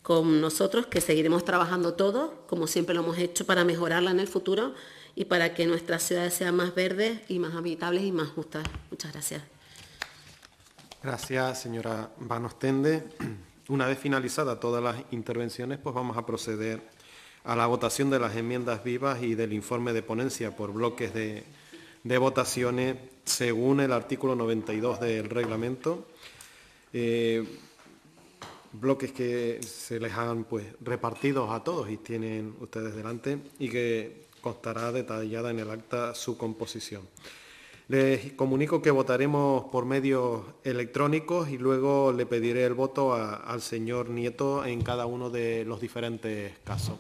con nosotros, que seguiremos trabajando todos, como siempre lo hemos hecho, para mejorarla en el futuro y para que nuestras ciudades sean más verdes y más habitables y más justas. Muchas gracias.
Gracias, señora Van Ostende. Una vez finalizadas todas las intervenciones, pues vamos a proceder a la votación de las enmiendas vivas y del informe de ponencia por bloques de votaciones según el artículo 92 del reglamento. Bloques que se les han pues repartidos a todos y tienen ustedes delante y que constará detallada en el acta su composición. Les comunico que votaremos por medios electrónicos y luego le pediré el voto al señor Nieto en cada uno de los diferentes casos.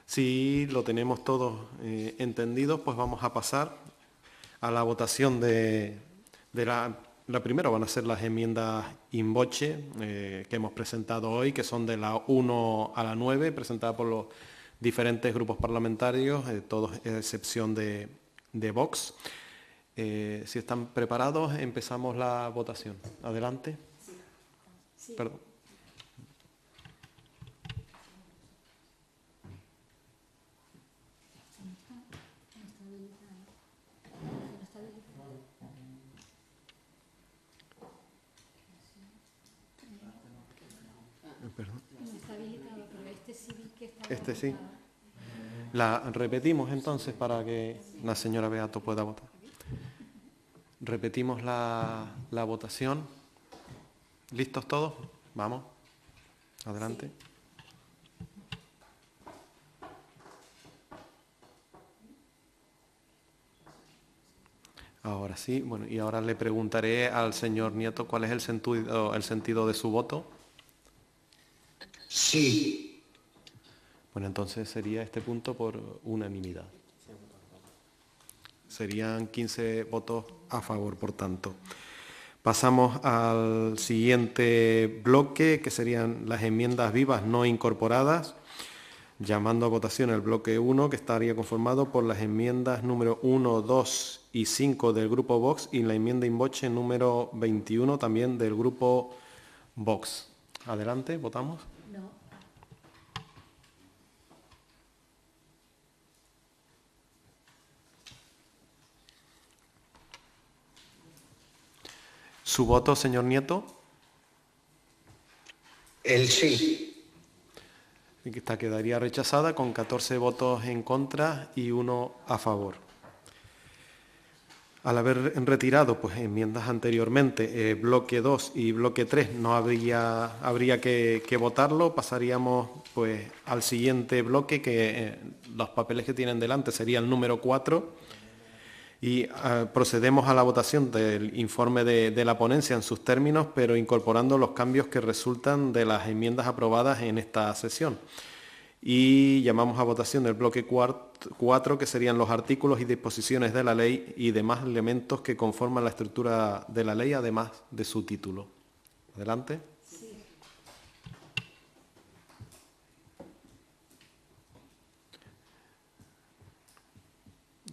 Si lo tenemos todos entendidos, pues vamos a pasar a la votación de la primera. Van a ser las enmiendas in voce que hemos presentado hoy, que son de la 1 a la 9, presentadas por los diferentes grupos parlamentarios, todos a excepción de Vox. Si están preparados, empezamos la votación. Adelante. Sí. Perdón. Perdón. Este sí. La repetimos entonces para que la señora Beato pueda votar. Repetimos la votación. ¿Listos todos? Vamos. Adelante. Sí. Ahora sí, bueno, y ahora le preguntaré al señor Nieto cuál es el sentido de su voto.
Sí.
Bueno, entonces sería este punto por unanimidad. Serían 15 votos a favor, por tanto. Pasamos al siguiente bloque, que serían las enmiendas vivas no incorporadas, llamando a votación el bloque 1, que estaría conformado por las enmiendas número 1, 2 y 5 del grupo Vox y la enmienda in voce número 21 también del grupo Vox. Adelante, votamos. No. ¿Su voto, señor Nieto?
El sí.
Esta quedaría rechazada con 14 votos en contra y 1 a favor. Al haber retirado pues, enmiendas anteriormente, bloque 2 y bloque 3 no habría que votarlo. Pasaríamos pues, al siguiente bloque, que los papeles que tienen delante sería el número 4. Y procedemos a la votación del informe de la ponencia en sus términos, pero incorporando los cambios que resultan de las enmiendas aprobadas en esta sesión. Y llamamos a votación del bloque 4, que serían los artículos y disposiciones de la ley y demás elementos que conforman la estructura de la ley, además de su título. Adelante. Sí.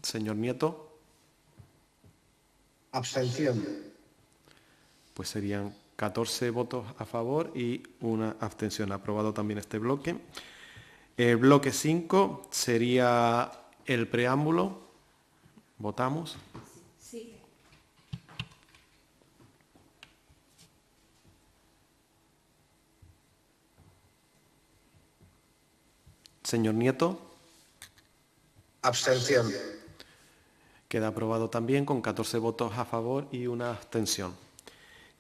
Señor Nieto.
Abstención.
Pues serían 14 votos a favor y 1 abstención. Aprobado también este bloque. El bloque 5 sería el preámbulo. ¿Votamos? Sí. Señor Nieto.
Abstención.
Queda aprobado también con 14 votos a favor y 1 abstención.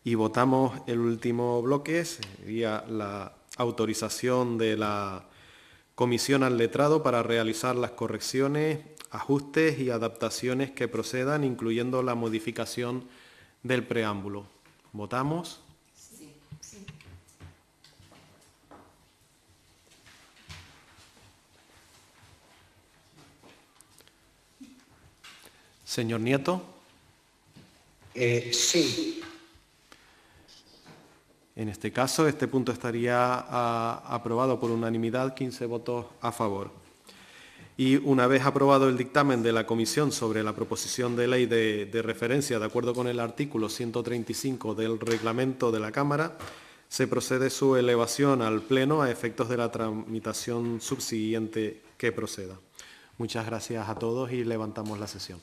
Y votamos el último bloque, sería la autorización de la Comisión al Letrado para realizar las correcciones, ajustes y adaptaciones que procedan, incluyendo la modificación del preámbulo. ¿Votamos? Sí. Sí. Señor Nieto.
Sí.
En este caso, este punto estaría aprobado por unanimidad, 15 votos a favor. Y una vez aprobado el dictamen de la Comisión sobre la proposición de ley de referencia, de acuerdo con el artículo 135 del reglamento de la Cámara, se procede su elevación al Pleno a efectos de la tramitación subsiguiente que proceda. Muchas gracias a todos y levantamos la sesión.